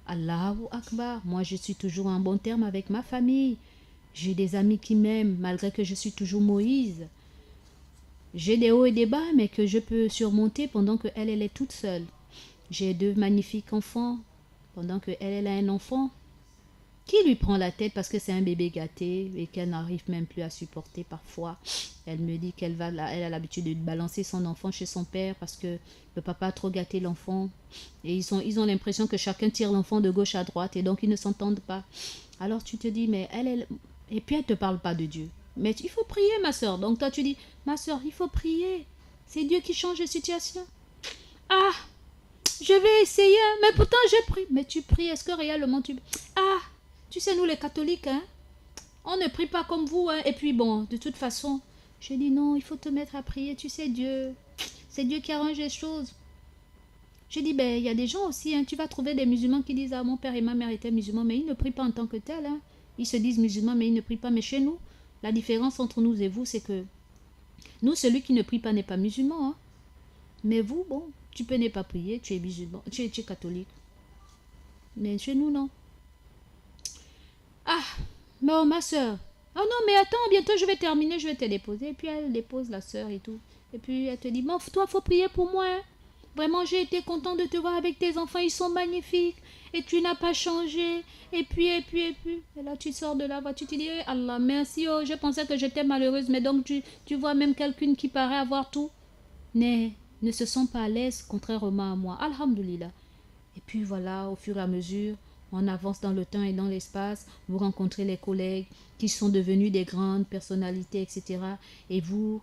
Allahu Akbar, moi, je suis toujours en bon terme avec ma famille. J'ai des amis qui m'aiment, malgré que je suis toujours Moïse. J'ai des hauts et des bas, mais que je peux surmonter pendant qu'elle, elle est toute seule. J'ai 2 magnifiques enfants, pendant qu'elle, elle a un enfant qui lui prend la tête parce que c'est un bébé gâté et qu'elle n'arrive même plus à supporter parfois. Elle me dit elle a l'habitude de balancer son enfant chez son père parce que le papa a trop gâté l'enfant. Et ils ont l'impression que chacun tire l'enfant de gauche à droite et donc ils ne s'entendent pas. Alors tu te dis, mais elle... Et puis elle ne te parle pas de Dieu. Mais il faut prier, ma soeur. Donc toi tu dis, ma soeur, il faut prier. C'est Dieu qui change les situations. Ah, je vais essayer, mais pourtant je prie. Mais tu pries, est-ce que réellement tu... Ah, tu sais, nous les catholiques, hein, on ne prie pas comme vous. Hein. Et puis bon, de toute façon, je dis non, il faut te mettre à prier. Tu sais, Dieu, c'est Dieu qui arrange les choses. Je dis, ben, il y a des gens aussi, hein, tu vas trouver des musulmans qui disent, ah, mon père et ma mère étaient musulmans, mais ils ne prient pas en tant que tel. Hein. Ils se disent musulmans, mais ils ne prient pas. Mais chez nous, la différence entre nous et vous, c'est que nous, celui qui ne prie pas n'est pas musulman. Hein. Mais vous, bon, tu peux ne pas prier, tu es musulman, tu es catholique. Mais chez nous, non. Ah, non, ma soeur. Oh non, mais attends, bientôt je vais terminer, je vais te déposer. Et puis elle dépose la soeur et tout. Et puis elle te dit, bon, toi, faut prier pour moi. Hein. Vraiment, j'ai été content de te voir avec tes enfants, ils sont magnifiques. Et tu n'as pas changé. Et puis. Et là, tu sors de la voiture, tu dis, hey, Allah, merci, oh, je pensais que j'étais malheureuse. Mais donc, tu vois même quelqu'un qui paraît avoir tout. Ne se sent pas à l'aise, contrairement à moi. Alhamdulillah. Et puis voilà, au fur et à mesure, on avance dans le temps et dans l'espace, vous rencontrez les collègues qui sont devenus des grandes personnalités, etc. Et vous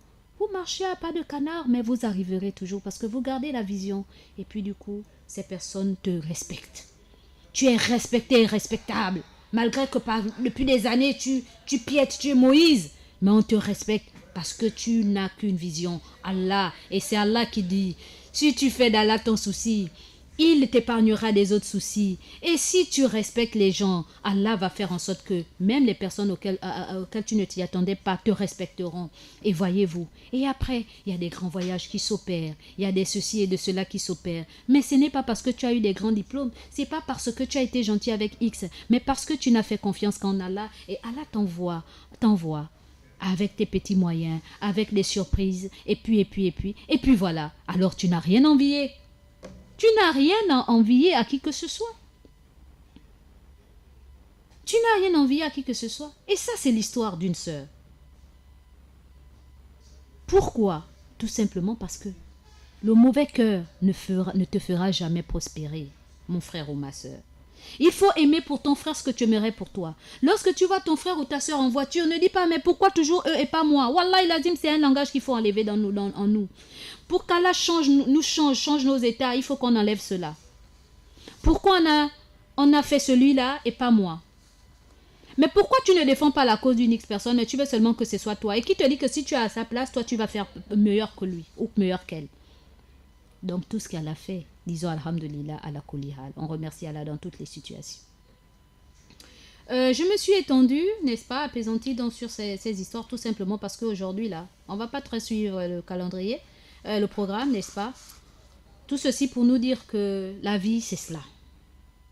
marchez à pas de canard, mais vous arriverez toujours parce que vous gardez la vision. Et puis du coup, ces personnes te respectent. Tu es respecté et respectable. Malgré que depuis des années, tu piètes, tu es Moïse. Mais on te respecte parce que tu n'as qu'une vision. Allah. Et c'est Allah qui dit, si tu fais d'Allah ton souci, il t'épargnera des autres soucis. Et si tu respectes les gens, Allah va faire en sorte que même les personnes auxquelles tu ne t'y attendais pas te respecteront. Et voyez-vous, et après, il y a des grands voyages qui s'opèrent. Il y a des ceci et de cela qui s'opèrent. Mais ce n'est pas parce que tu as eu des grands diplômes. C'est pas parce que tu as été gentil avec X. Mais parce que tu n'as fait confiance qu'en Allah. Et Allah t'envoie avec tes petits moyens, avec des surprises. Et puis voilà. Alors tu n'as rien envié. Tu n'as rien à envier à qui que ce soit. Tu n'as rien envié à qui que ce soit. Et ça, c'est l'histoire d'une sœur. Pourquoi? Tout simplement parce que le mauvais cœur ne te fera jamais prospérer, mon frère ou ma sœur. Il faut aimer pour ton frère ce que tu aimerais pour toi. Lorsque tu vois ton frère ou ta sœur en voiture, ne dis pas mais pourquoi toujours eux et pas moi. Wallah, l'azim, c'est un langage qu'il faut enlever en nous. Pour qu'Allah change nos états, il faut qu'on enlève cela. Pourquoi on a fait celui-là et pas moi? Mais pourquoi tu ne défends pas la cause d'une X personne et tu veux seulement que ce soit toi? Et qui te dit que si tu es à sa place, toi tu vas faire meilleur que lui ou meilleur qu'elle? Donc tout ce qu'elle a fait, disons alhamdulillah ala kulli hal. On remercie Allah dans toutes les situations. Je me suis étendue, n'est-ce pas, apaisantie sur ces histoires tout simplement parce qu'aujourd'hui là, on va pas très suivre le calendrier, le programme, n'est-ce pas? Tout ceci pour nous dire que la vie c'est cela.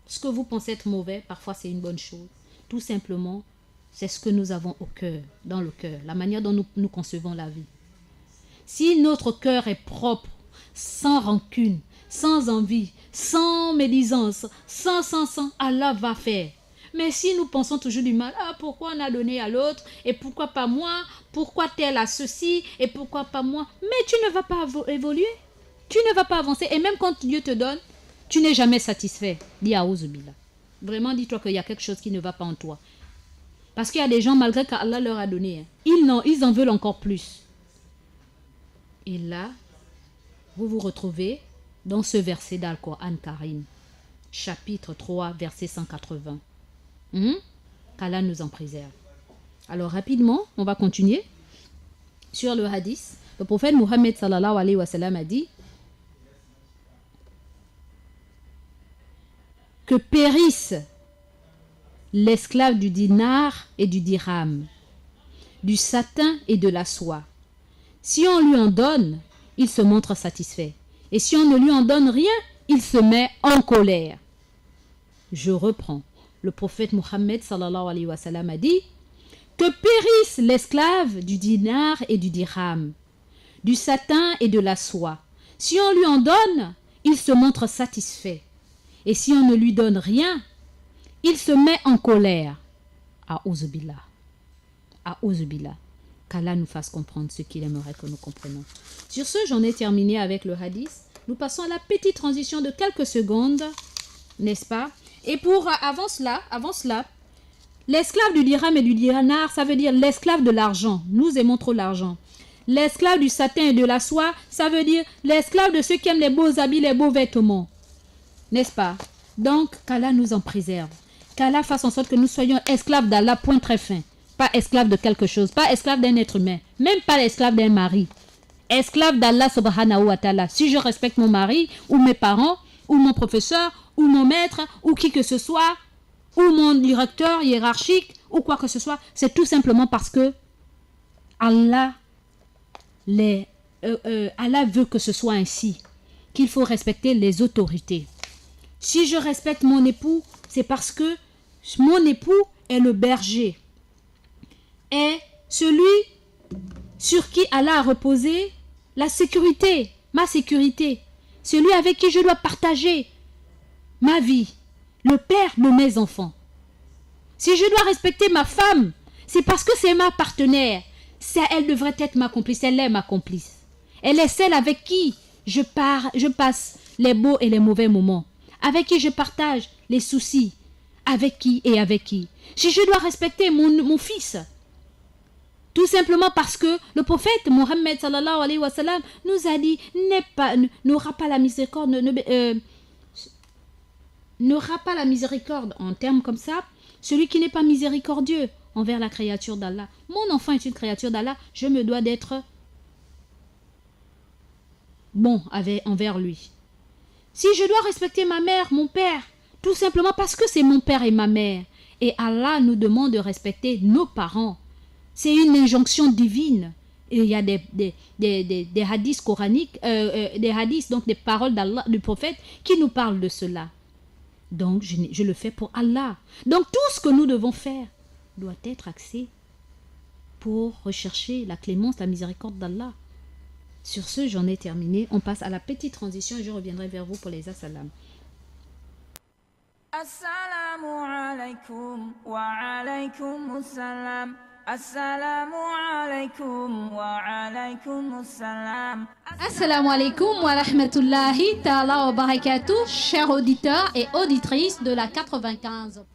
Ce que vous pensez être mauvais, parfois c'est une bonne chose. Tout simplement, c'est ce que nous avons au cœur, dans le cœur, la manière dont nous concevons la vie. Si notre cœur est propre, sans rancune, sans envie, sans médisance, sans, Allah va faire. Mais si nous pensons toujours du mal, ah pourquoi on a donné à l'autre, et pourquoi pas moi, pourquoi tel a ceci, et pourquoi pas moi, mais tu ne vas pas évoluer, tu ne vas pas avancer, et même quand Dieu te donne, tu n'es jamais satisfait. Dis Aouzubillah. Vraiment, dis-toi qu'il y a quelque chose qui ne va pas en toi. Parce qu'il y a des gens, malgré qu'Allah leur a donné, ils en veulent encore plus. Et là, vous vous retrouvez dans ce verset d'Al-Qur'an Karim, chapitre 3, verset 180. Qu'Allah nous en préserve. Alors rapidement, on va continuer sur le hadith. Le prophète Mohammed sallallahu alayhi wa sallam a dit que périsse l'esclave du dinar et du dirham, du satin et de la soie. Si on lui en donne, il se montre satisfait. Et si on ne lui en donne rien, il se met en colère. Je reprends. Le prophète Mohammed sallallahu alayhi wa sallam a dit que périsse l'esclave du dinar et du dirham, du satin et de la soie. Si on lui en donne, il se montre satisfait. Et si on ne lui donne rien, il se met en colère. A'ouzou billah. A'ouzou billah. Qu'Allah nous fasse comprendre ce qu'il aimerait que nous comprenions. Sur ce, j'en ai terminé avec le hadith. Nous passons à la petite transition de quelques secondes, n'est-ce pas? Et avant cela, l'esclave du dirham et du dinar, ça veut dire l'esclave de l'argent. Nous aimons trop l'argent. L'esclave du satin et de la soie, ça veut dire l'esclave de ceux qui aiment les beaux habits, les beaux vêtements. N'est-ce pas? Donc, qu'Allah nous en préserve. Qu'Allah fasse en sorte que nous soyons esclaves d'Allah, point très fin. Pas esclaves de quelque chose, pas esclaves d'un être humain, même pas esclaves d'un mari. Esclave d'Allah subhanahu wa ta'ala. Si je respecte mon mari, ou mes parents, ou mon professeur, ou mon maître, ou qui que ce soit, ou mon directeur hiérarchique, ou quoi que ce soit, c'est tout simplement parce que Allah veut que ce soit ainsi, qu'il faut respecter les autorités. Si je respecte mon époux, c'est parce que mon époux est le berger, est celui sur qui Allah a reposé la sécurité, ma sécurité, celui avec qui je dois partager ma vie, le père de mes enfants. Si je dois respecter ma femme, c'est parce que c'est ma partenaire. Elle devrait être ma complice, elle est ma complice. Elle est celle avec qui je passe les beaux et les mauvais moments, avec qui je partage les soucis, avec qui et avec qui. Si je dois respecter mon fils, tout simplement parce que le prophète Mohammed sallallahu alayhi wa sallam nous a dit n'aura pas la miséricorde, n'aura pas la miséricorde en termes comme ça, celui qui n'est pas miséricordieux envers la créature d'Allah. Mon enfant est une créature d'Allah, je me dois d'être bon envers lui. Si je dois respecter ma mère, mon père, tout simplement parce que c'est mon père et ma mère, et Allah nous demande de respecter nos parents. C'est une injonction divine. Et il y a des hadiths coraniques, des hadiths, donc des paroles d'Allah, du prophète, qui nous parlent de cela. Donc, je le fais pour Allah. Donc, tout ce que nous devons faire doit être axé pour rechercher la clémence, la miséricorde d'Allah. Sur ce, j'en ai terminé. On passe à la petite transition et je reviendrai vers vous pour les assalam. Assalamu alaikum wa alaikum assalam. Assalamu alaikum wa alaikum assalam. Assalamu alaikum wa rahmatullahi ta'ala wa barakatuh, chers auditeurs et auditrices de la 95.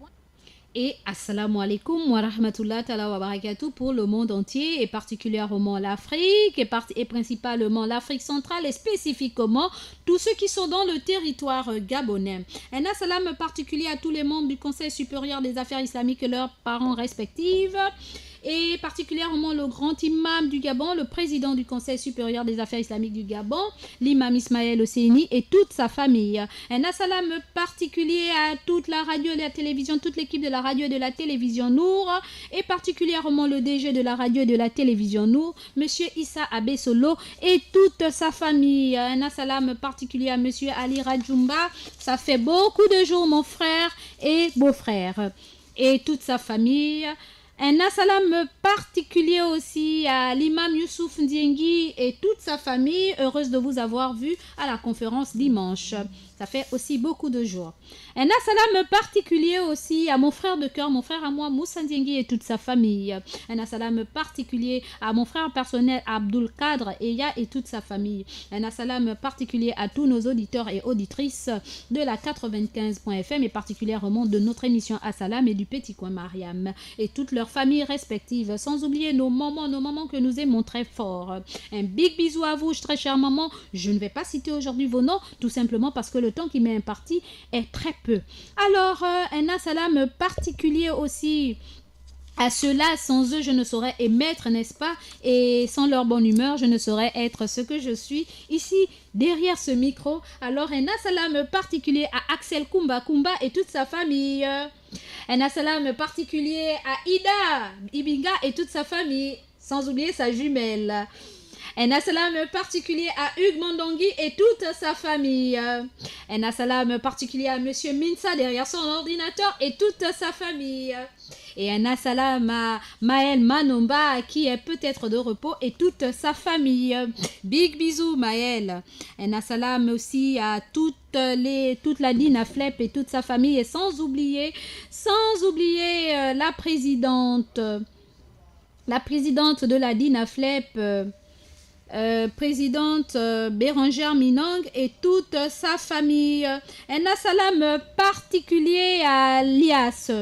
Et assalamu alaikum wa rahmatullahi ta'ala wa barakatuh pour le monde entier et particulièrement l'Afrique et principalement l'Afrique centrale et spécifiquement tous ceux qui sont dans le territoire gabonais. Un assalam particulier à tous les membres du Conseil supérieur des affaires islamiques et leurs parents respectifs, et particulièrement le grand imam du Gabon, le président du Conseil supérieur des affaires islamiques du Gabon, l'imam Ismaël Hosseini et toute sa famille. Un assalam particulier à toute la radio et la télévision, toute l'équipe de la radio et de la télévision Nour, et particulièrement le DG de la radio et de la télévision Nour, monsieur Issa Abbé Solo et toute sa famille. Un assalam particulier à monsieur Ali Radjoumba. Ça fait beaucoup de jours, mon frère et beau-frère, et toute sa famille. Un assalam particulier aussi à l'imam Youssouf Ndiengi et toute sa famille, heureuse de vous avoir vu à la conférence dimanche. Ça fait aussi beaucoup de jours. Un assalam particulier aussi à mon frère de cœur, mon frère à moi, Moussa Ndiengui et toute sa famille. Un assalam particulier à mon frère personnel, Abdul Kadr, Eya et toute sa famille. Un assalam particulier à tous nos auditeurs et auditrices de la 95.fm et particulièrement de notre émission Assalam et du Petit Coin Mariam et toutes leurs familles respectives. Sans oublier nos mamans que nous aimons très fort. Un big bisou à vous, très chère maman. Je ne vais pas citer aujourd'hui vos noms, tout simplement parce que le temps qui m'est imparti est très peu. Alors, un assalam particulier aussi à ceux-là, sans eux, je ne saurais émettre, n'est-ce pas? Et sans leur bonne humeur, je ne saurais être ce que je suis ici, derrière ce micro. Alors, un assalam particulier à Axel Kumba et toute sa famille. Un assalam particulier à Ida Ibinga et toute sa famille, sans oublier sa jumelle. Un assalam particulier à Hugues Mandongui et toute sa famille. Un assalam particulier à Monsieur Minsa derrière son ordinateur et toute sa famille. Et un assalam à Maël Manomba qui est peut-être de repos et toute sa famille. Big bisous Maël. Un assalam aussi à toute la Dina Flep et toute sa famille. Et sans oublier la présidente de la Dina Flep. Présidente Bérangère Minang et toute sa famille. Un assalam particulier à Alias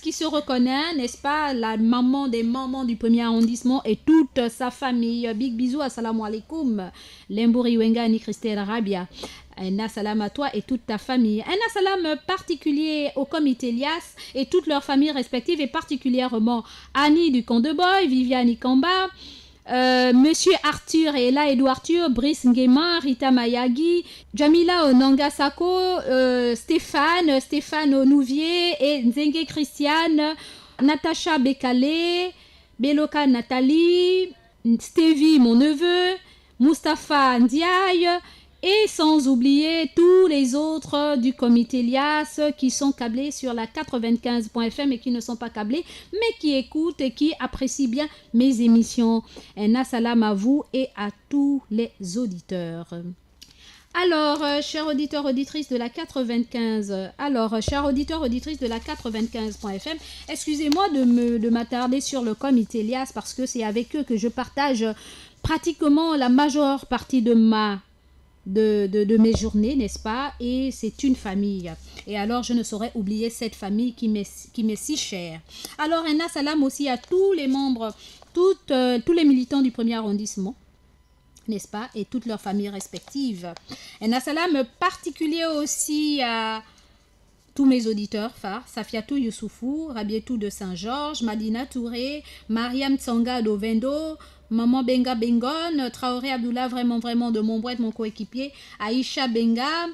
qui se reconnaît, n'est-ce pas, la maman des mamans du premier arrondissement et toute sa famille. Big bisous, assalamu alaikum. Lembouri Wenga ni Christelle Rabia. Un assalam à toi et toute ta famille. Un assalam particulier au comité Elias et toutes leurs familles respectives et particulièrement Annie du Camp de Boy, Viviane Kamba, Monsieur Arthur et Ella Edouard Arthur, Brice Nguema, Rita Mayagi, Jamila Onangasako, Stéphane Onouvier et Nzenge Christiane, Natacha Bekale, Beloka Nathalie, Stevie mon neveu, Mustapha Ndiaye et sans oublier tous les autres du comité Elias qui sont câblés sur la 95.fm et qui ne sont pas câblés mais qui écoutent et qui apprécient bien mes émissions. Un assalam à vous et à tous les auditeurs. Alors, chers auditeurs, auditrices de la 95.fm, excusez-moi de m'attarder sur le comité Elias parce que c'est avec eux que je partage pratiquement la majeure partie de mes journées, n'est-ce pas? Et c'est une famille. Et alors, je ne saurais oublier cette famille qui m'est si chère. Alors, un assalam aussi à tous les membres, tous les militants du premier arrondissement, n'est-ce pas? Et toutes leurs familles respectives. Un assalam particulier aussi à tous mes auditeurs phares, Safiatou Youssoufou, Rabietou de Saint-Georges, Madina Touré, Mariam Tsanga d'Ovendo, Maman Benga Bengon, Traoré Abdullah, vraiment de Montbrouet, mon coéquipier, Aïcha Benga,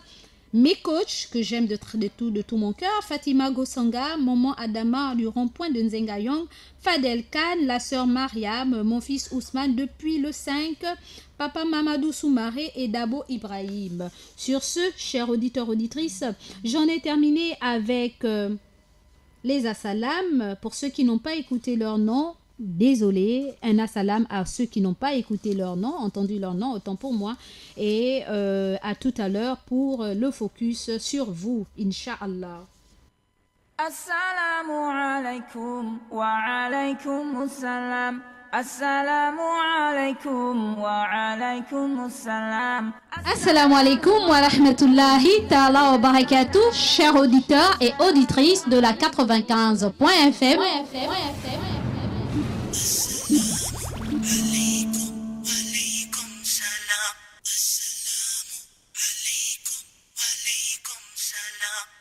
mes coachs que j'aime de tout mon cœur, Fatima Gosanga, Maman Adama du rond-point de Nzengayong, Fadel Khan, la sœur Mariam, mon fils Ousmane depuis le 5, Papa Mamadou Soumaré et Dabo Ibrahim. Sur ce, chers auditeurs, auditrices, j'en ai terminé avec les assalams. Pour ceux qui n'ont pas écouté leur nom, désolé, un assalam à ceux qui n'ont pas écouté leur nom, entendu leur nom, autant pour moi. Et à tout à l'heure pour le focus sur vous, Inch'Allah. Assalamu alaikum wa alaikum assalam. Assalamu alaikum wa alaikum assalam. Assalamu alaikum wa rahmatullahi ta'ala wa barakatuh, chers auditeurs et auditrices de la 95.fm.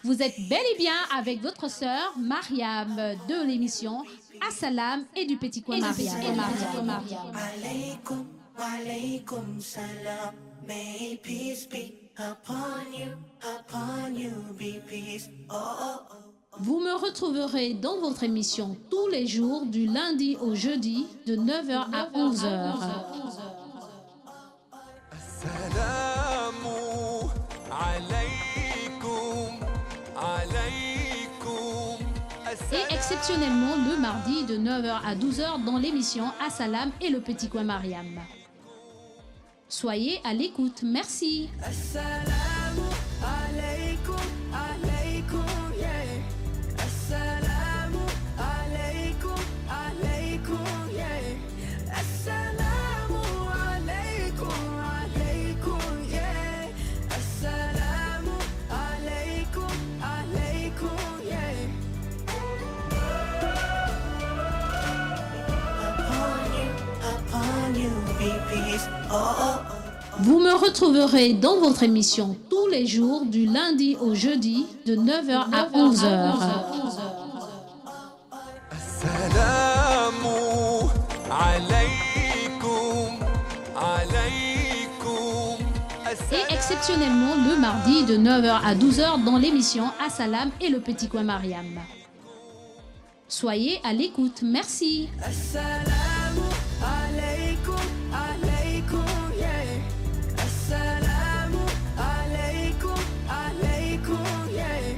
Vous êtes bel et bien avec votre sœur Mariam de l'émission Assalam et du Petit Coin Mariam. Alaikum, walaikum salam. May peace be upon you be peace. Oh, oh, oh. Vous me retrouverez dans votre émission tous les jours du lundi au jeudi de 9h à 11h. Et exceptionnellement le mardi de 9h à 12h dans l'émission Assalam et le Petit Coin Mariam. Soyez à l'écoute. Merci. Assalamu alaykum, alaykum, yeah. Assalamu alaykum, alaykum, yeah. Assalamu alaykum, alaykum, yeah. Assalamu alaykum, alaykum, yeah. Upon you be peace. Oh, oh, oh. Vous me retrouverez dans votre émission tous les jours du lundi au jeudi de 9h à 11h. Assalamu alaykum, alaykum. Et exceptionnellement le mardi de 9h à 12h dans l'émission Assalam et le petit coin Mariam. Soyez à l'écoute. Merci. Assalamu alaykum, alaykum, yeah. Assalamu alaykum, alaykum, yeah.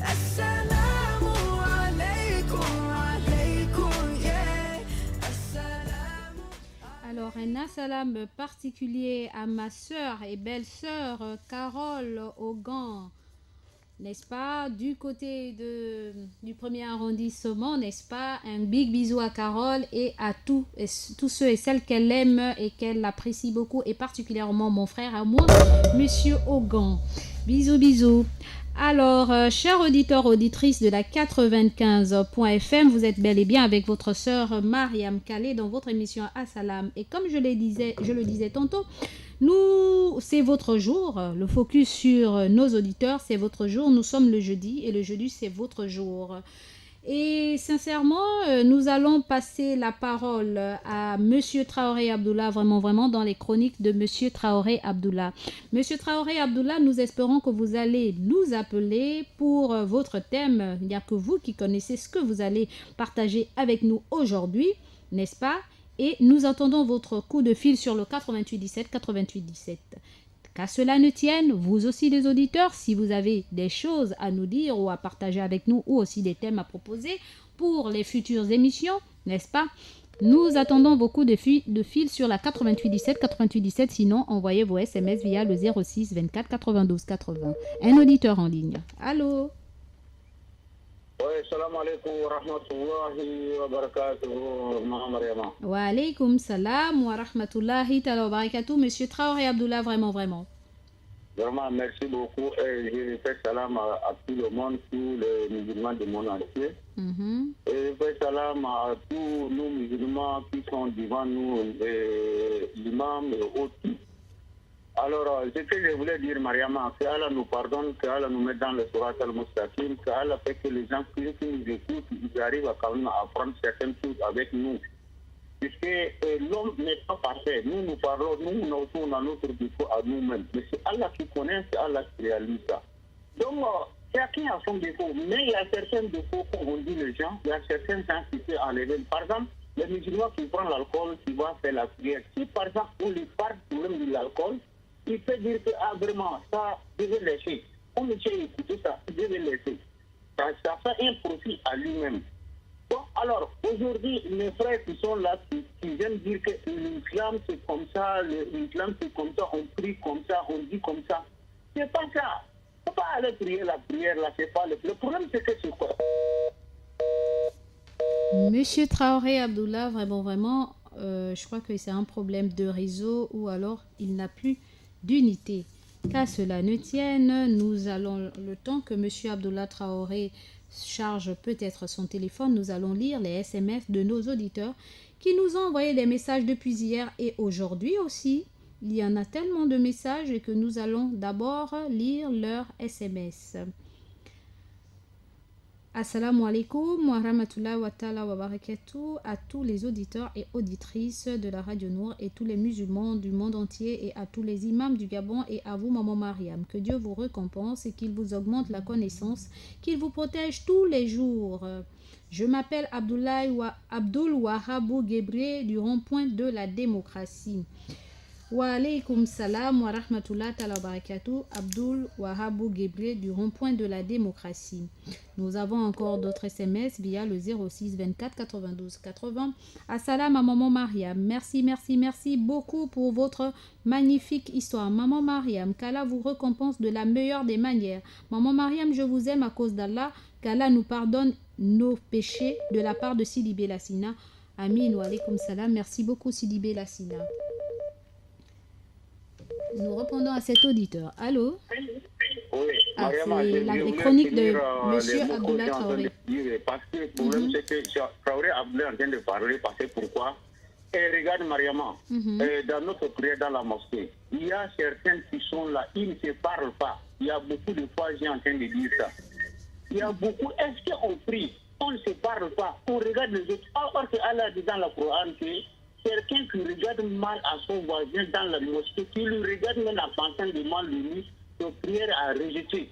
Assalamu alaykum, alaykum, yeah. Assalamu. Alors, un assalam particulier à ma sœur et belle-sœur Carole Augan, n'est-ce pas, du côté du premier arrondissement, n'est-ce pas, un big bisou à Carole et à tous ceux et celles qu'elle aime et qu'elle apprécie beaucoup, et particulièrement mon frère à moi, Monsieur Augan. Bisous, bisous. Alors, chers auditeurs, auditrices de la 95.fm, vous êtes bel et bien avec votre sœur Mariam Khalé dans votre émission Assalam. Et comme je le disais tantôt, c'est votre jour. Le focus sur nos auditeurs, c'est votre jour. Nous sommes le jeudi et le jeudi, c'est votre jour. Et sincèrement, nous allons passer la parole à Monsieur Traoré Abdoullah, vraiment, dans les chroniques de Monsieur Traoré Abdoullah. Monsieur Traoré Abdoullah, nous espérons que vous allez nous appeler pour votre thème. Il n'y a que vous qui connaissez ce que vous allez partager avec nous aujourd'hui, n'est-ce pas? Et nous entendons votre coup de fil sur le 88 17 88 17. Qu'à cela ne tienne, vous aussi les auditeurs, si vous avez des choses à nous dire ou à partager avec nous, ou aussi des thèmes à proposer pour les futures émissions, n'est-ce pas? Nous attendons vos coups de fil sur la 88 17 88 17. Sinon, envoyez vos SMS via le 06 24 92 80. Un auditeur en ligne. Allô? Oui, salam alaikum wa rahmatullahi wa barakatuh, Mariama. Wa alaykum salam wa rahmatullahi wa barakatuh. Monsieur Traoré Abdoullah, vraiment. Vraiment, merci beaucoup. Et je fais salam à tout le monde, tous les musulmans du monde entier. Et je fais salam à tous nos musulmans qui sont devant nous, l'imam et autres. Alors, ce que je voulais dire, Mariama, que Allah nous pardonne, que Allah nous mette dans le Surat al-Mustaqim, que Allah fait que les gens qui nous écoutent, ils arrivent à quand même à apprendre certaines choses avec nous. Puisque l'homme n'est pas parfait. Nous parlons, nous on a notre défaut à nous-mêmes. Mais c'est Allah qui connaît, c'est Allah qui réalise ça. Donc, chacun a son défaut. Mais il y a certains défauts, comme on dit les gens, il y a certains gens qui peuvent enlever. Par exemple, les musulmans qui prennent l'alcool, qui vont faire la prière. Si par exemple, on lui parle même de l'alcool, il peut dire que, vraiment, ça, je vais laisser. Comme j'ai écouté ça, je vais laisser. Ça fait un profit à lui-même. Bon, alors, aujourd'hui, mes frères qui sont là, qui viennent dire que l'islam c'est comme ça, l'islam c'est comme ça, on prie comme ça, on dit comme ça. C'est pas ça. Il ne faut pas aller prier la prière là, c'est pas le problème, c'est que c'est quoi? Monsieur Traoré Abdoullah, vraiment, je crois que c'est un problème de réseau ou alors il n'a plus d'unité. Qu'à cela ne tienne, nous allons, le temps que Monsieur Abdoullah Traoré charge peut-être son téléphone, nous allons lire les SMS de nos auditeurs qui nous ont envoyé des messages depuis hier et aujourd'hui aussi. Il y en a tellement de messages que nous allons d'abord lire leurs SMS. Assalamu alaikum wa rahmatullahi wa ta'ala wa barakatuh à tous les auditeurs et auditrices de la Radio Nour et tous les musulmans du monde entier et à tous les imams du Gabon et à vous, Maman Mariam. Que Dieu vous récompense et qu'il vous augmente la connaissance, qu'il vous protège tous les jours. Je m'appelle Abdoul Wahabou Gebré du rond-point de la démocratie. Wa alaykoum salam wa rahmatullah ta'ala wa barakatuh. Abdul Wahabou Gebré du rond-point de la démocratie. Nous avons encore d'autres SMS via le 06 24 92 80. Assalam à Maman Mariam. Merci, merci, merci beaucoup pour votre magnifique histoire. Maman Mariam, qu'Allah vous récompense de la meilleure des manières. Maman Mariam, je vous aime à cause d'Allah. Qu'Allah nous pardonne nos péchés de la part de Sidi Belassina. Amin wa alaykoum salam. Merci beaucoup Sidi Belassina. Nous répondons à cet auditeur. Allô? Oui, Ah, Mariama, c'est les chroniques de Monsieur Abdoulaye Traoré. Parce que le problème, c'est que Traoré Abdoulaye est en train de parler, parce que pourquoi? Et regarde, Mariama, dans notre prière dans la mosquée, il y a certains qui sont là, ils ne se parlent pas. Il y a beaucoup de fois, j'ai en train de dire ça. Il y a beaucoup, est-ce qu'on prie? On ne se parle pas, on regarde les autres. Or que Allah dit dans le Coran que quelqu'un qui regarde mal à son voisin dans la mosquée, qui lui regarde même en pensant de mal de lui, sa prière à rejeter.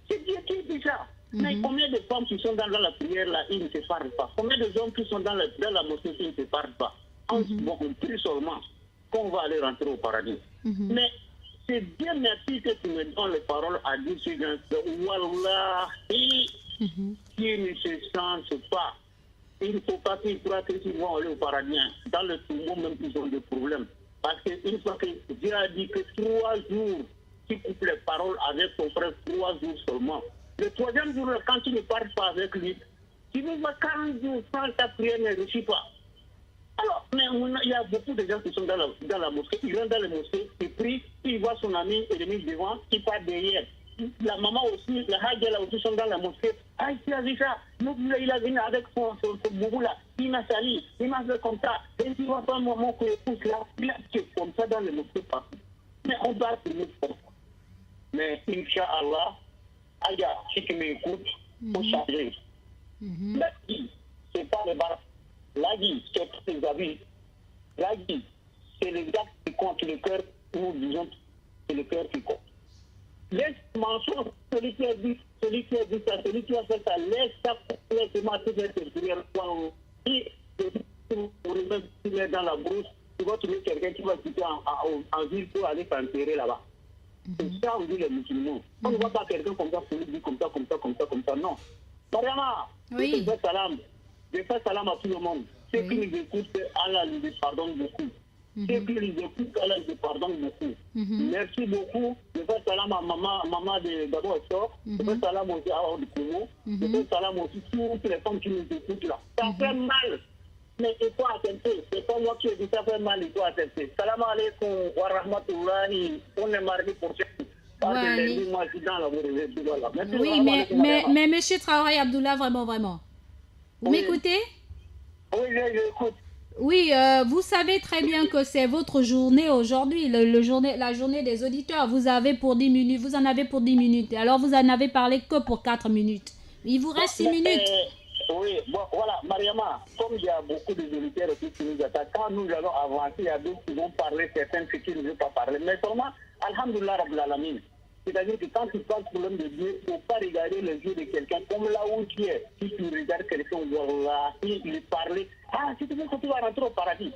C'est Dieu qui dit ça. Mais combien de femmes qui sont dans la prière là, ils ne se parlent pas? Combien de hommes qui sont dans la mosquée, ils ne se parlent pas? Bon, on prie seulement qu'on va aller rentrer au paradis. Mais c'est Dieu merci que tu me donnes les paroles à dire ce gens. Wallahi, qui ne se sentent pas. Il ne faut pas qu'ils croient qu'ils vont aller au paradis. Dans le tombeau, même, ils ont des problèmes. Parce qu'une fois que Dieu a dit que 3 jours, tu coupes les paroles avec ton frère, 3 jours seulement. Le 3e jour, quand tu ne parles pas avec lui, tu ne vas 40 jours sans ta prière ne réussit pas. Alors, mais il y a beaucoup de gens qui sont dans la mosquée, ils rentrent dans la mosquée, ils prient, ils voient son ami et l'ennemi devant, il part derrière. La maman aussi, la Hadja aussi sont dans la mosquée. Ah, il a vu ça. Il a venu avec son boubou là. Il m'a sali, il m'a fait comme ça. Et tu vois pas mon que pousse là. Il a fait comme ça dans les mosquées partout. Mais on doit finir pour ça. Mais Inch'Allah, Aïe, si tu m'écoutes, il faut changer. La vie, c'est pas le bar. La vie, c'est pas les avis. La vie, c'est les actes qui comptent. Le cœur, nous disons, c'est le cœur qui compte. Laisse mensonge, celui qui a dit ça, celui qui a fait ça, laisse ça, laisse-moi tout cette prière. Si tu es dans la brousse, tu vas trouver quelqu'un qui va quitter en ville pour aller s'enterrer là-bas. C'est ça, on dit les musulmans. On ne voit pas quelqu'un comme ça, celui dit comme ça, non. Mariama, oui. Je fais salam à tout le monde. Ceux qui nous écoutent, Allah les pardonne beaucoup. Ceux qui les écoutent, Allah les pardonne beaucoup. Merci beaucoup. Je fais salam à maman d'abord sort. Je fais salam aussi à Aoudi Koumou. Je fais salam aussi à toutes les femmes qui nous écoutent là. Ça fait mal. Mais il faut attenter. C'est pas moi qui ai dit ça fait mal, il faut attenter. Salam alaikum wa rahmatullahi. On est mardi prochain. Oui, mais monsieur Traoré Abdoulaye, vraiment. Vous m'écoutez? Oui, j'écoute. Oui, vous savez très bien que c'est votre journée aujourd'hui, la journée des auditeurs. Vous en avez pour 10 minutes. Alors, vous en avez parlé que pour 4 minutes. Il vous reste 6 minutes. Oui, bon, voilà, Mariama, comme il y a beaucoup de auditeurs aussi qui nous attaquent, quand nous allons avancer, il y a d'autres qui vont parler, certains qui ne veulent pas parler. Mais seulement, Alhamdulillah Rabbil Alamin. C'est-à-dire que quand tu parles du problème de Dieu, il ne faut pas regarder les yeux de quelqu'un comme là où tu es. Si tu regardes quelqu'un, voilà, il lui parle, si tu veux que tu vas rentrer au paradis.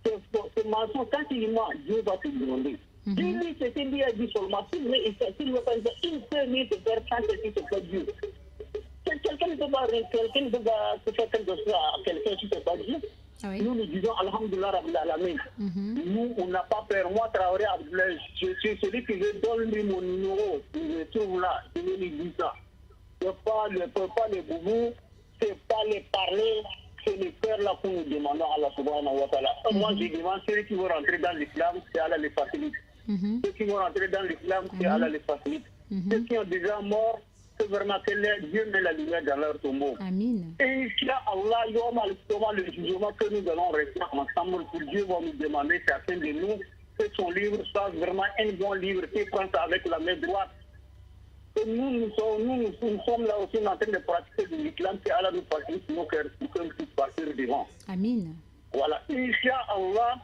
C'est mensonge. Quand il ment, Dieu va te demander. Lui, c'était lui a dit seulement, s'il veut pas dire, il peut mieux te faire sans que tu te fais Dieu. Quelqu'un ne peut pas te faire quelque chose à quelqu'un qui ne peut pas Dieu. Oui. Nous disons Alhamdulillah Rabbil Alamin. Nous, on n'a pas peur. Moi, Traoré Abdoulaye, je suis celui qui veut donner mon numéro. Je me trouve là. Je vais lui dire ça. Ce n'est pas les boubous, ce n'est pas les parler, c'est le cœur là que nous demandons à Allah subhanahu wa ta'ala. Moi, je demande ceux qui vont rentrer dans l'islam, c'est Allah les facilite. Ceux qui vont rentrer dans l'islam, c'est Allah les facilite. Ceux qui ont déjà mort, c'est vraiment que Dieu met la lumière dans leur tombeau. Amin. Et Inch'Allah, il y aura le jugement que nous allons rester ensemble pour Dieu va nous demander chacun de nous que son livre soit vraiment un bon livre qui prend ça avec la main droite. Et nous sommes là aussi en train de pratiquer de l'islam que Allah nous facilite nos cœurs pour que nous puissions partir devant. Amin. Voilà. Inch'Allah,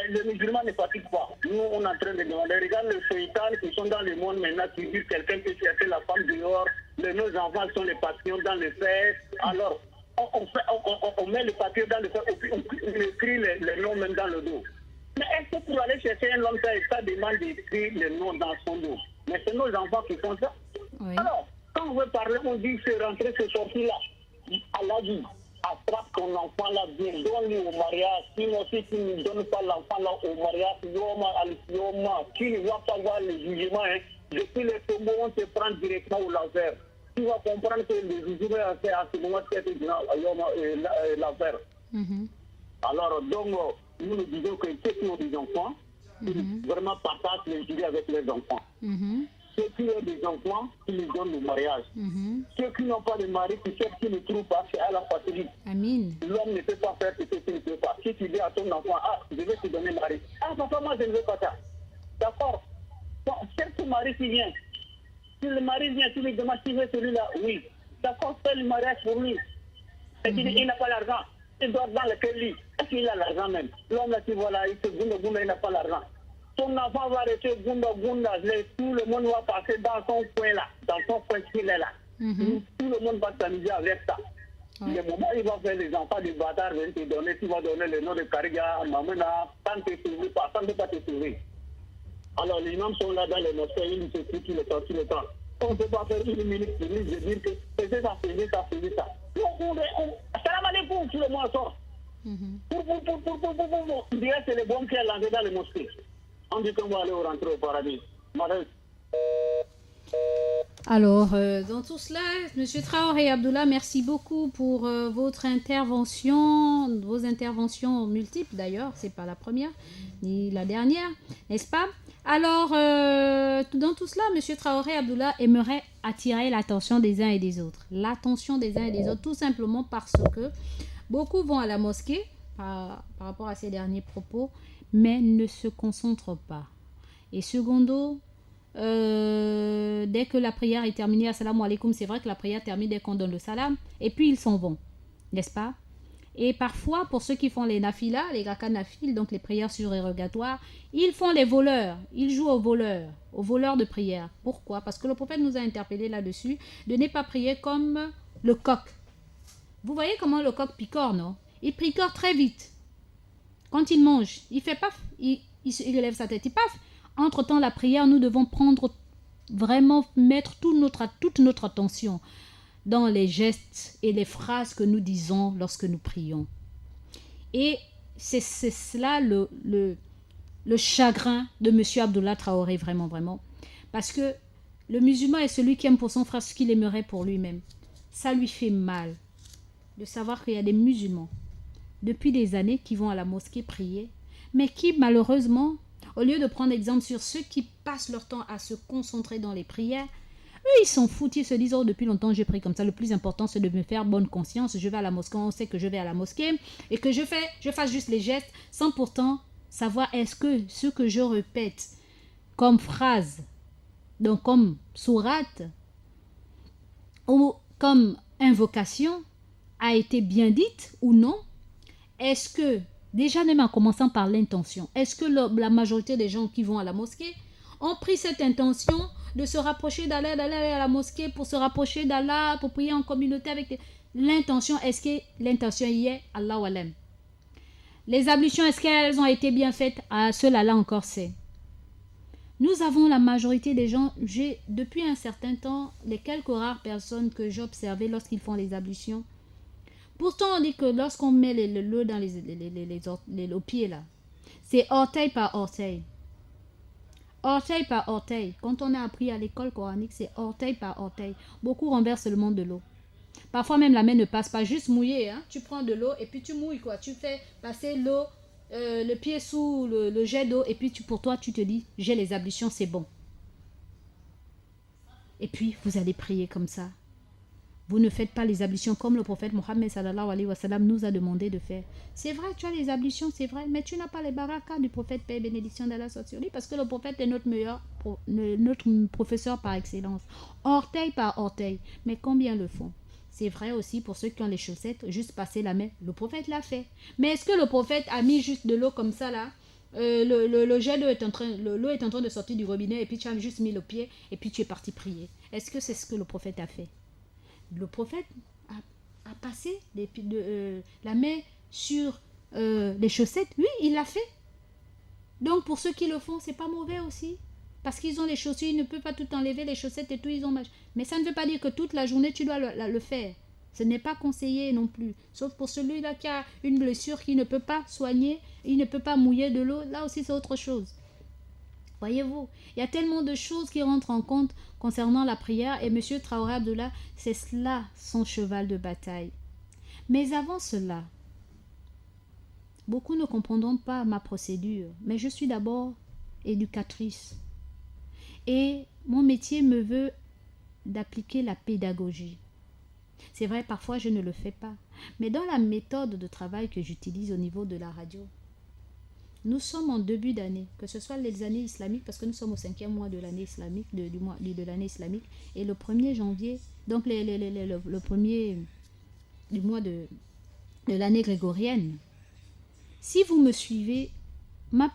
les musulmans ne pratiquent pas. Nous, on est en train de demander. Regarde les shaytans qui sont dans le monde maintenant, qui disent quelqu'un peut chercher la femme dehors, nos enfants sont les papillons dans les fesses. Alors, on met les papillons dans les fesses et puis on écrit les noms même dans le dos. Mais est-ce que pour aller chercher un homme, ça demande d'écrire le nom dans son dos? Mais c'est nos enfants qui font ça. Oui. Alors, quand on veut parler, on dit c'est rentré, c'est sorti là. Allah dit, attrape ton enfant là bien, donne-lui au mariage. Sinon, si tu ne donnes pas l'enfant là au mariage, tu ne vas pas voir le jugement. Hein. Depuis le tombeau, on te prend directement au laser. Tu vas comprendre que le jugement, c'est à ce moment c'est l'affaire. Alors, donc, nous disons que ceux qui ont des enfants, ils vraiment partagent les idées avec les enfants. Ceux qui ont des enfants, ils les donnent au mariage. Ceux qui n'ont pas de mari, qui ne trouvent pas, c'est à la fatiguée. Amin. L'homme ne peut pas faire ce qu'il ne peut pas. Si tu dis à ton enfant, ah, je vais te donner mari. Ah, papa, moi, je ne veux pas ça. D'accord. Bon, certes, le mari qui vient. Si le mari vient, tu lui demandes si veut celui-là, oui. D'accord, fais le mariage pour lui. Et il n'a pas l'argent. Il doit dans lequel lit. Est-ce qu'il a l'argent même? L'homme là, tu vois là, il se gounda, il n'a pas l'argent. Ton enfant va rester gounda, tout le monde va passer dans son coin là, dans son coin qu'il est là. Tout le monde va s'amuser avec ça. Le moment où il va faire les enfants du bâtard, tu vas donner le nom de Kariga, Mamena, tant que tu ne veux pas, tant que pas te sauver. Alors les imams sont là dans les mosquées, ils se tuent tout le temps. On ne peut pas faire une minute de dire que c'est ça. Salam alaikum, tout le monde sort. On dirait que c'est les bombes qui sont lancées dans les mosquées. On dit qu'on va aller rentrer au paradis. Alors, dans tout cela, M. Traoré Abdullah, merci beaucoup pour vos interventions multiples d'ailleurs, c'est pas la première ni la dernière, n'est-ce pas? Alors, dans tout cela, M. Traoré Abdullah aimerait attirer l'attention des uns et des autres. L'attention des uns et des autres, tout simplement parce que beaucoup vont à la mosquée par rapport à ces derniers propos, mais ne se concentrent pas. Et secondo, dès que la prière est terminée, assalamu alaikum, c'est vrai que la prière termine dès qu'on donne le salam, et puis ils s'en vont, n'est-ce pas? Et parfois, pour ceux qui font les nafila, les rakat nafil, donc les prières surérogatoires, ils font les voleurs, ils jouent aux voleurs de prière. Pourquoi? Parce que le prophète nous a interpellé là-dessus, de ne pas prier comme le coq. Vous voyez comment le coq picore, non? Il picore très vite. Quand il mange, il fait paf, il relève sa tête, il paf. Entre-temps, la prière, nous devons mettre toute notre attention dans les gestes et les phrases que nous disons lorsque nous prions. Et c'est cela le chagrin de M. Abdullah Traoré, vraiment, vraiment. Parce que le musulman est celui qui aime pour son frère ce qu'il aimerait pour lui-même. Ça lui fait mal de savoir qu'il y a des musulmans depuis des années qui vont à la mosquée prier, mais qui malheureusement, au lieu de prendre exemple sur ceux qui passent leur temps à se concentrer dans les prières, eux ils s'en foutent, ils se disent, oh depuis longtemps j'ai prié comme ça, le plus important c'est de me faire bonne conscience, je vais à la mosquée, on sait que je vais à la mosquée, et que je fasse juste les gestes, sans pourtant savoir est-ce que ce que je répète comme phrase, donc comme sourate, ou comme invocation, a été bien dite ou non. Est-ce que, déjà même en commençant par l'intention, est-ce que la majorité des gens qui vont à la mosquée ont pris cette intention de se rapprocher d'aller à la mosquée pour se rapprocher d'Allah, pour prier en communauté avec l'intention? Est-ce que l'intention y est? Allah Alam. Les ablutions, est-ce qu'elles ont été bien faites? Cela-là encore c'est. Nous avons la majorité des gens, depuis un certain temps, les quelques rares personnes que j'ai observées lorsqu'ils font les ablutions. Pourtant, on dit que lorsqu'on met l'eau dans les pieds là, c'est orteil par orteil. Orteil par orteil. Quand on a appris à l'école coranique, c'est orteil par orteil. Beaucoup renversent seulement de l'eau. Parfois même la main ne passe pas, juste mouillée. Hein? Tu prends de l'eau et puis tu mouilles quoi. Tu fais passer l'eau, le pied sous le jet d'eau et puis pour toi tu te dis, j'ai les ablutions, c'est bon. Et puis vous allez prier comme ça. Vous ne faites pas les ablutions comme le prophète Mohammed sallallahu alayhi wa sallam nous a demandé de faire. C'est vrai, tu as les ablutions, c'est vrai, mais tu n'as pas les barakas du prophète, paix et bénédiction d'Allah soit sur lui, parce que le prophète est notre professeur par excellence. Orteil par orteil. Mais combien le font? C'est vrai aussi pour ceux qui ont les chaussettes, juste passer la main. Le prophète l'a fait. Mais est-ce que le prophète a mis juste de l'eau comme ça là? Le jet d'eau l'eau est en train de sortir du robinet et puis tu as juste mis le pied et puis tu es parti prier. Est-ce que c'est ce que le prophète a fait? Le prophète a passé la main sur les chaussettes. Oui, il l'a fait. Donc pour ceux qui le font, c'est pas mauvais aussi. Parce qu'ils ont les chaussures, ils ne peuvent pas tout enlever, les chaussettes et tout, ils ont mal. Mais ça ne veut pas dire que toute la journée, tu dois le faire. Ce n'est pas conseillé non plus. Sauf pour celui-là qui a une blessure qu'il ne peut pas soigner, il ne peut pas mouiller de l'eau. Là aussi, c'est autre chose. Voyez-vous, il y a tellement de choses qui rentrent en compte concernant la prière. Et M. Traoré Abdullah, c'est cela son cheval de bataille. Mais avant cela, beaucoup ne comprendront pas ma procédure. Mais je suis d'abord éducatrice. Et mon métier me veut d'appliquer la pédagogie. C'est vrai, parfois je ne le fais pas. Mais dans la méthode de travail que j'utilise au niveau de la radio, nous sommes en début d'année, que ce soit les années islamiques, parce que nous sommes au 5e mois de l'année islamique, de l'année islamique, et le 1er janvier, donc le premier du mois de l'année grégorienne. Si vous me suivez, ma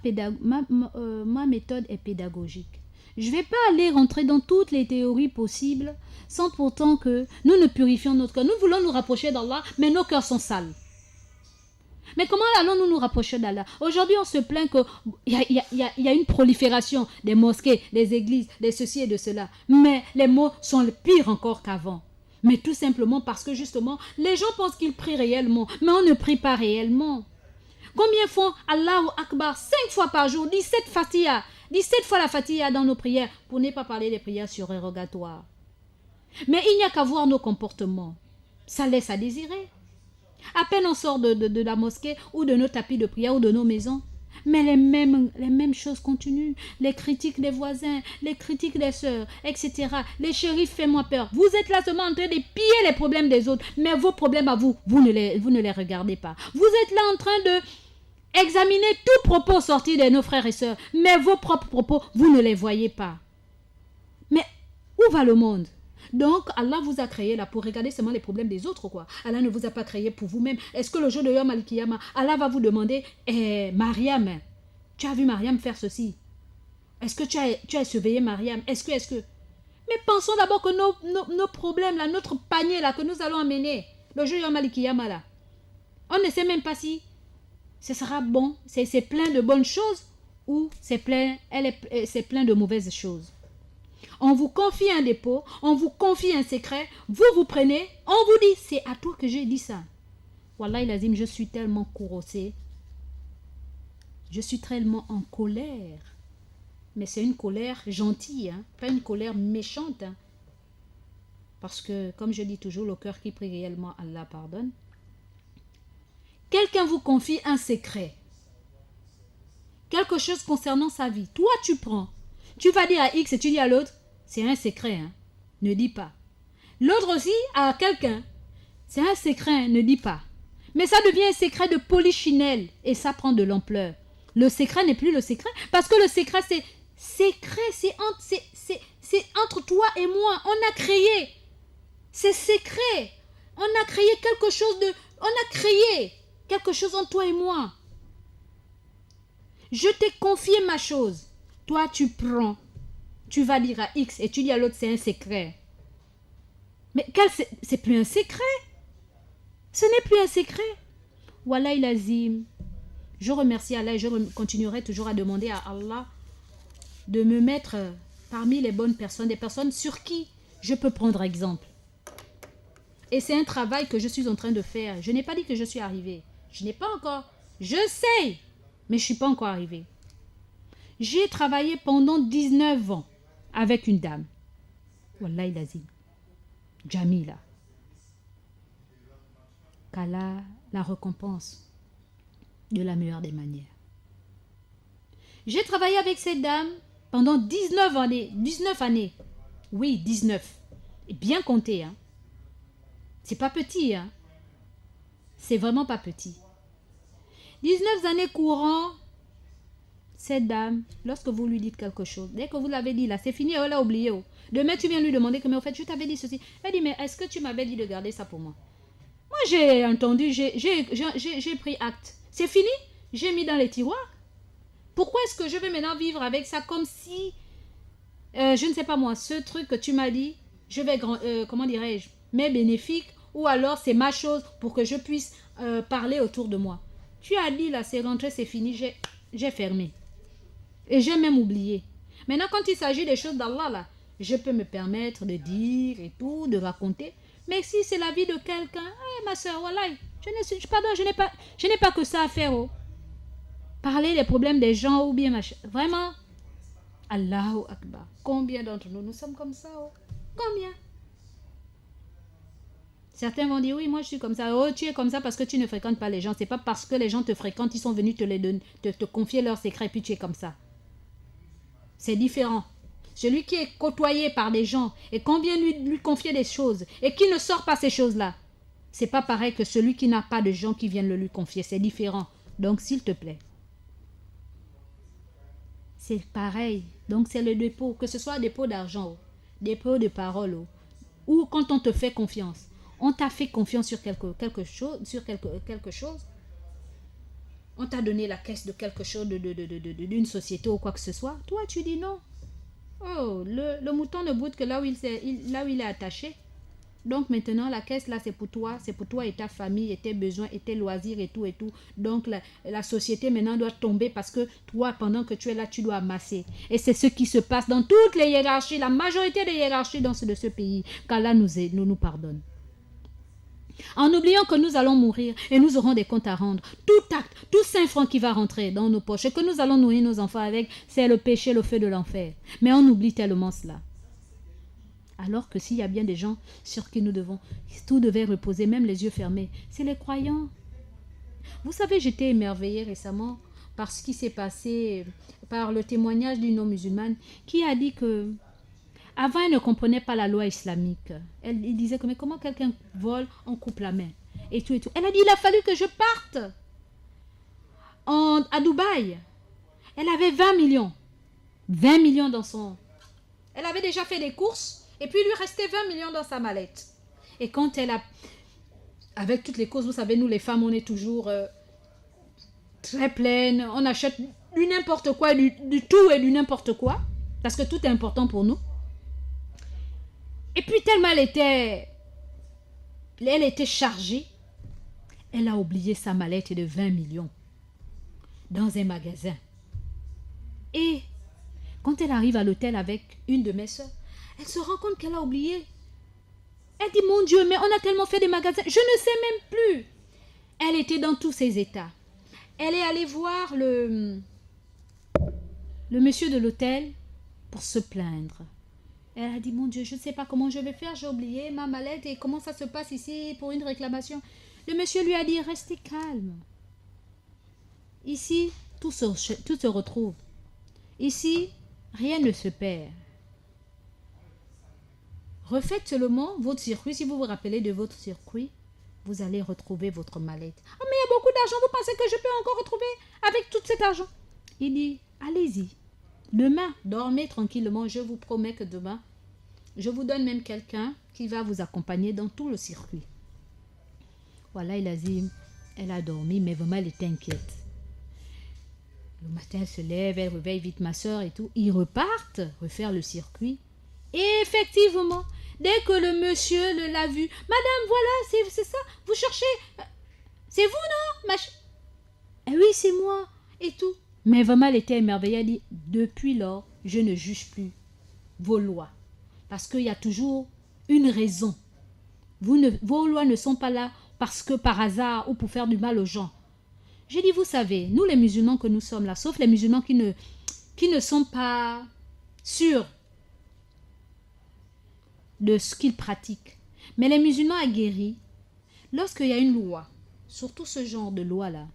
méthode est pédagogique. Je ne vais pas aller rentrer dans toutes les théories possibles sans pourtant que nous ne purifions notre cœur. Nous voulons nous rapprocher d'Allah, mais nos cœurs sont sales. Mais comment allons-nous nous rapprocher d'Allah? Aujourd'hui, on se plaint qu'il y a une prolifération des mosquées, des églises, de ceci et de cela. Mais les mots sont pires encore qu'avant. Mais tout simplement parce que justement, les gens pensent qu'ils prient réellement, mais on ne prie pas réellement. Combien font Allahu Akbar 5 fois par jour, 17 Fatiha, 17 fois la Fatiha dans nos prières, pour ne pas parler des prières surérogatoires. Mais il n'y a qu'à voir nos comportements. Ça laisse à désirer. À peine on sort de la mosquée ou de nos tapis de prière ou de nos maisons, mais les mêmes choses continuent. Les critiques des voisins, les critiques des sœurs, etc. Les shérifs, fais-moi peur. Vous êtes là seulement en train de piller les problèmes des autres, mais vos problèmes à vous, vous ne les regardez pas. Vous êtes là en train de examiner tout propos sorti de nos frères et sœurs, mais vos propres propos, vous ne les voyez pas. Mais où va le monde? Donc, Allah vous a créé là pour regarder seulement les problèmes des autres, quoi. Allah ne vous a pas créé pour vous-même. Est-ce que le jour de Yom Al-Kiyama, Allah va vous demander, Mariam, tu as vu Mariam faire ceci? Est-ce que tu as surveillé Mariam? Est-ce que... Mais pensons d'abord que nos problèmes là, notre panier là, que nous allons amener, le jour de Yom Al-Kiyama là, on ne sait même pas si ce sera bon, c'est plein de bonnes choses ou c'est plein de mauvaises choses. On vous confie un dépôt, on vous confie un secret, vous prenez, on vous dit, c'est à toi que j'ai dit ça. Wallahi lazim, je suis tellement courroucée. Je suis tellement en colère. Mais c'est une colère gentille, hein, pas une colère méchante. Hein. Parce que, comme je dis toujours, le cœur qui prie réellement, Allah pardonne. Quelqu'un vous confie un secret. Quelque chose concernant sa vie. Toi, tu prends. Tu vas dire à X et tu dis à l'autre, c'est un secret, hein. Ne dis pas. L'autre aussi à quelqu'un, c'est un secret, hein. Ne dis pas. Mais ça devient un secret de polichinelle et ça prend de l'ampleur. Le secret n'est plus le secret parce que le secret c'est entre toi et moi. On a créé, c'est secret. On a créé quelque chose entre toi et moi. Je t'ai confié ma chose. Toi, tu prends. Tu vas dire à X et tu dis à l'autre, c'est un secret. Mais c'est plus un secret. Ce n'est plus un secret. Wallahi lazim. Je remercie Allah et je continuerai toujours à demander à Allah de me mettre parmi les bonnes personnes, des personnes sur qui je peux prendre exemple. Et c'est un travail que je suis en train de faire. Je n'ai pas dit que je suis arrivée. Je n'ai pas encore. Je sais, mais je ne suis pas encore arrivée. J'ai travaillé pendant 19 ans avec une dame. Wallahi lazim. Jamila. Qu'Allah la récompense de la meilleure des manières. J'ai travaillé avec cette dame pendant 19 années. 19 années. Oui, 19. Et bien compté, hein. C'est pas petit, hein. C'est vraiment pas petit. 19 années courant, cette dame, lorsque vous lui dites quelque chose, dès que vous l'avez dit là, c'est fini, elle a oublié. Oh. Demain, tu viens lui demander que, mais en fait, je t'avais dit ceci. Elle dit, mais est-ce que tu m'avais dit de garder ça pour moi? Moi, j'ai entendu, j'ai pris acte. C'est fini, j'ai mis dans les tiroirs. Pourquoi est-ce que je vais maintenant vivre avec ça comme si, je ne sais pas moi, ce truc que tu m'as dit, je vais, comment dirais-je, mes bénéfiques, ou alors c'est ma chose pour que je puisse parler autour de moi. Tu as dit là, c'est rentré, c'est fini, j'ai fermé. Et j'ai même oublié. Maintenant, quand il s'agit des choses d'Allah, là, je peux me permettre de dire et tout, de raconter. Mais si c'est la vie de quelqu'un, ma soeur, voilà, je n'ai pas que ça à faire. Oh. Parler des problèmes des gens ou bien machin. Vraiment, Allahu Akbar. Combien d'entre nous sommes comme ça? Oh? Combien? Certains vont dire, oui, moi je suis comme ça. Oh, tu es comme ça parce que tu ne fréquentes pas les gens. C'est pas parce que les gens te fréquentent, ils sont venus te confier leurs secrets, puis tu es comme ça. C'est différent. Celui qui est côtoyé par des gens et qu'on vient lui confier des choses et qui ne sort pas ces choses-là, c'est pas pareil que celui qui n'a pas de gens qui viennent le lui confier. C'est différent. Donc, s'il te plaît. C'est pareil. Donc, c'est le dépôt. Que ce soit dépôt d'argent, dépôt de parole, ou quand on te fait confiance. On t'a fait confiance sur quelque chose. On t'a donné la caisse de quelque chose, d'une société ou quoi que ce soit. Toi, tu dis non. Oh, le mouton ne boude que là où il est attaché. Donc maintenant, la caisse là, c'est pour toi et ta famille, et tes besoins, et tes loisirs, et tout, et tout. Donc la société maintenant doit tomber parce que toi, pendant que tu es là, tu dois amasser. Et c'est ce qui se passe dans toutes les hiérarchies, la majorité des hiérarchies de ce pays, qu'Allah nous pardonne. En oubliant que nous allons mourir et nous aurons des comptes à rendre. Tout acte, tout 5 francs qui va rentrer dans nos poches et que nous allons nourrir nos enfants avec, c'est le péché, le feu de l'enfer. Mais on oublie tellement cela. Alors que s'il y a bien des gens sur qui tout devait reposer, même les yeux fermés, c'est les croyants. Vous savez, j'étais émerveillée récemment par ce qui s'est passé, par le témoignage d'une non-musulmane qui a dit que avant, elle ne comprenait pas la loi islamique. Il disait que mais comment quelqu'un vole, on coupe la main. Et tout, et tout. Elle a dit, il a fallu que je parte à Dubaï. Elle avait 20 millions. 20 millions dans son... Elle avait déjà fait des courses et puis il lui restait 20 millions dans sa mallette. Et quand elle a... Avec toutes les courses, vous savez, nous les femmes, on est toujours très pleines. On achète du n'importe quoi, du tout et du n'importe quoi. Parce que tout est important pour nous. Et puis tellement elle était chargée, elle a oublié sa mallette de 20 millions dans un magasin. Et quand elle arrive à l'hôtel avec une de mes soeurs, elle se rend compte qu'elle a oublié. Elle dit, mon Dieu, mais on a tellement fait des magasins, je ne sais même plus. Elle était dans tous ses états. Elle est allée voir le monsieur de l'hôtel pour se plaindre. Elle a dit, mon Dieu, je ne sais pas comment je vais faire, j'ai oublié ma mallette et comment ça se passe ici pour une réclamation. Le monsieur lui a dit, restez calme. Ici, tout se retrouve. Ici, rien ne se perd. Refaites seulement votre circuit. Si vous vous rappelez de votre circuit, vous allez retrouver votre mallette. Ah, mais il y a beaucoup d'argent, vous pensez que je peux encore retrouver avec tout cet argent? Il dit, allez-y. Demain, dormez tranquillement. Je vous promets que demain, je vous donne même quelqu'un qui va vous accompagner dans tout le circuit. Voilà, il a dit, elle a dormi, mais vraiment, elle était inquiète. Le matin, elle se lève, elle réveille vite ma soeur et tout. Ils repartent refaire le circuit. Et effectivement, dès que le monsieur l'a vu, madame, voilà, c'est ça, vous cherchez, c'est vous, non? Eh oui, c'est moi, et tout. Mais vraiment, elle était émerveillée. Elle dit, depuis lors, je ne juge plus vos lois. Parce qu'il y a toujours une raison. Vos lois ne sont pas là parce que par hasard ou pour faire du mal aux gens. J'ai dit, vous savez, nous les musulmans que nous sommes là, sauf les musulmans qui ne sont pas sûrs de ce qu'ils pratiquent. Mais les musulmans aguerris, lorsqu'il y a une loi, surtout ce genre de loi-là,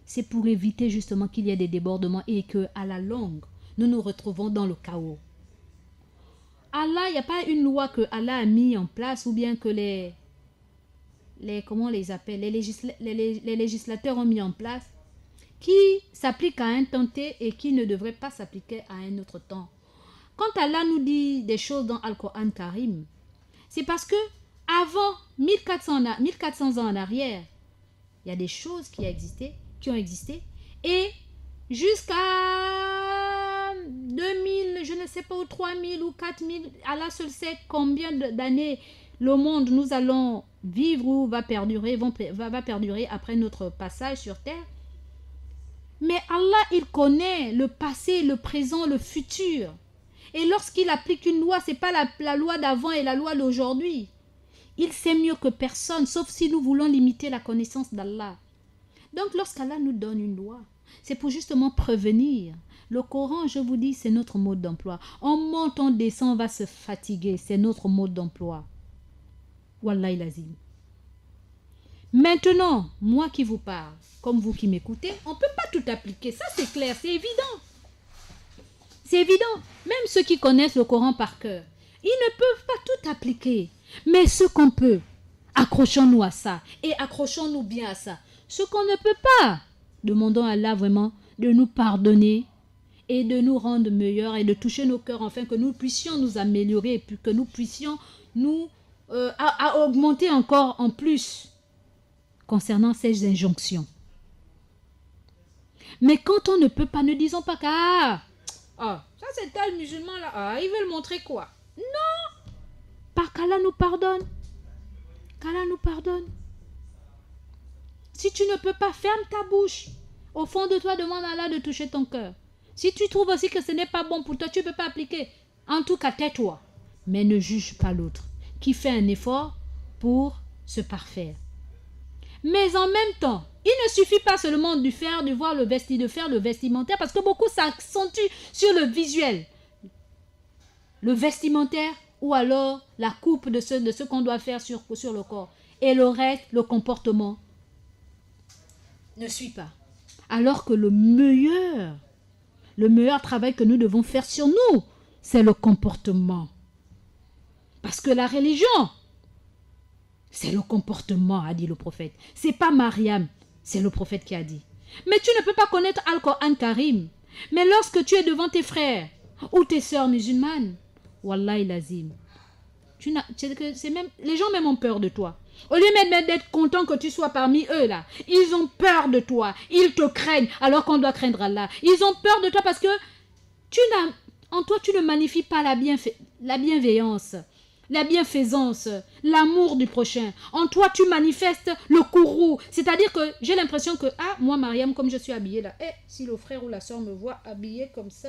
c'est pour éviter justement qu'il y ait des débordements et qu'à la longue, nous nous retrouvons dans le chaos. Allah, il n'y a pas une loi que Allah a mis en place ou bien que comment on les appelle, les législateurs ont mis en place qui s'applique à un temps T et qui ne devrait pas s'appliquer à un autre temps. Quand Allah nous dit des choses dans Al-Qur'an Karim, c'est parce que avant 1400 ans en arrière, il y a des choses qui ont existé et jusqu'à 2000, je ne sais pas, ou 3000 ou 4000, Allah seul sait combien d'années le monde nous allons vivre ou va perdurer après notre passage sur terre. Mais Allah, il connaît le passé, le présent, le futur. Et lorsqu'il applique une loi, ce n'est pas la loi d'avant et la loi d'aujourd'hui. Il sait mieux que personne, sauf si nous voulons limiter la connaissance d'Allah. Donc lorsqu'Allah nous donne une loi, c'est pour justement prévenir. Le Coran, je vous dis, c'est notre mode d'emploi. On monte, on descend, on va se fatiguer. C'est notre mode d'emploi. Wallahi lazim. Maintenant, moi qui vous parle, comme vous qui m'écoutez, on ne peut pas tout appliquer. Ça, c'est clair, c'est évident. C'est évident. Même ceux qui connaissent le Coran par cœur, ils ne peuvent pas tout appliquer. Mais ce qu'on peut, accrochons-nous à ça. Et accrochons-nous bien à ça. Ce qu'on ne peut pas, demandons à Allah vraiment de nous pardonner et de nous rendre meilleurs et de toucher nos cœurs afin que nous puissions nous améliorer et puis que nous puissions nous à augmenter encore en plus concernant ces injonctions. Mais quand on ne peut pas, ne disons pas ça c'est tel musulman là, il veut le montrer quoi? Non! Par qu'Allah nous pardonne. Qu'Allah nous pardonne. Si tu ne peux pas, ferme ta bouche. Au fond de toi, demande à Allah de toucher ton cœur. Si tu trouves aussi que ce n'est pas bon pour toi, tu ne peux pas appliquer. En tout cas, tais-toi. Mais ne juge pas l'autre qui fait un effort pour se parfaire. Mais en même temps, il ne suffit pas seulement de faire le vestimentaire, parce que beaucoup s'accentuent sur le visuel. Le vestimentaire ou alors la coupe de ce qu'on doit faire sur le corps. Et le reste, le comportement, ne suit pas. Alors que le meilleur travail que nous devons faire sur nous, c'est le comportement. Parce que la religion, c'est le comportement, a dit le prophète. C'est pas Mariam, c'est le prophète qui a dit. Mais tu ne peux pas connaître Al-Qur'an Karim. Mais lorsque tu es devant tes frères ou tes sœurs musulmanes, Wallahi lazim, les gens même ont peur de toi. Au lieu même d'être content que tu sois parmi eux là, ils ont peur de toi, ils te craignent alors qu'on doit craindre Allah. Ils ont peur de toi parce que en toi tu ne magnifies pas la bienveillance, la bienfaisance, l'amour du prochain. En toi tu manifestes le courroux, c'est-à-dire que j'ai l'impression que moi Mariam, comme je suis habillée là, si le frère ou la soeur me voit habillée comme ça,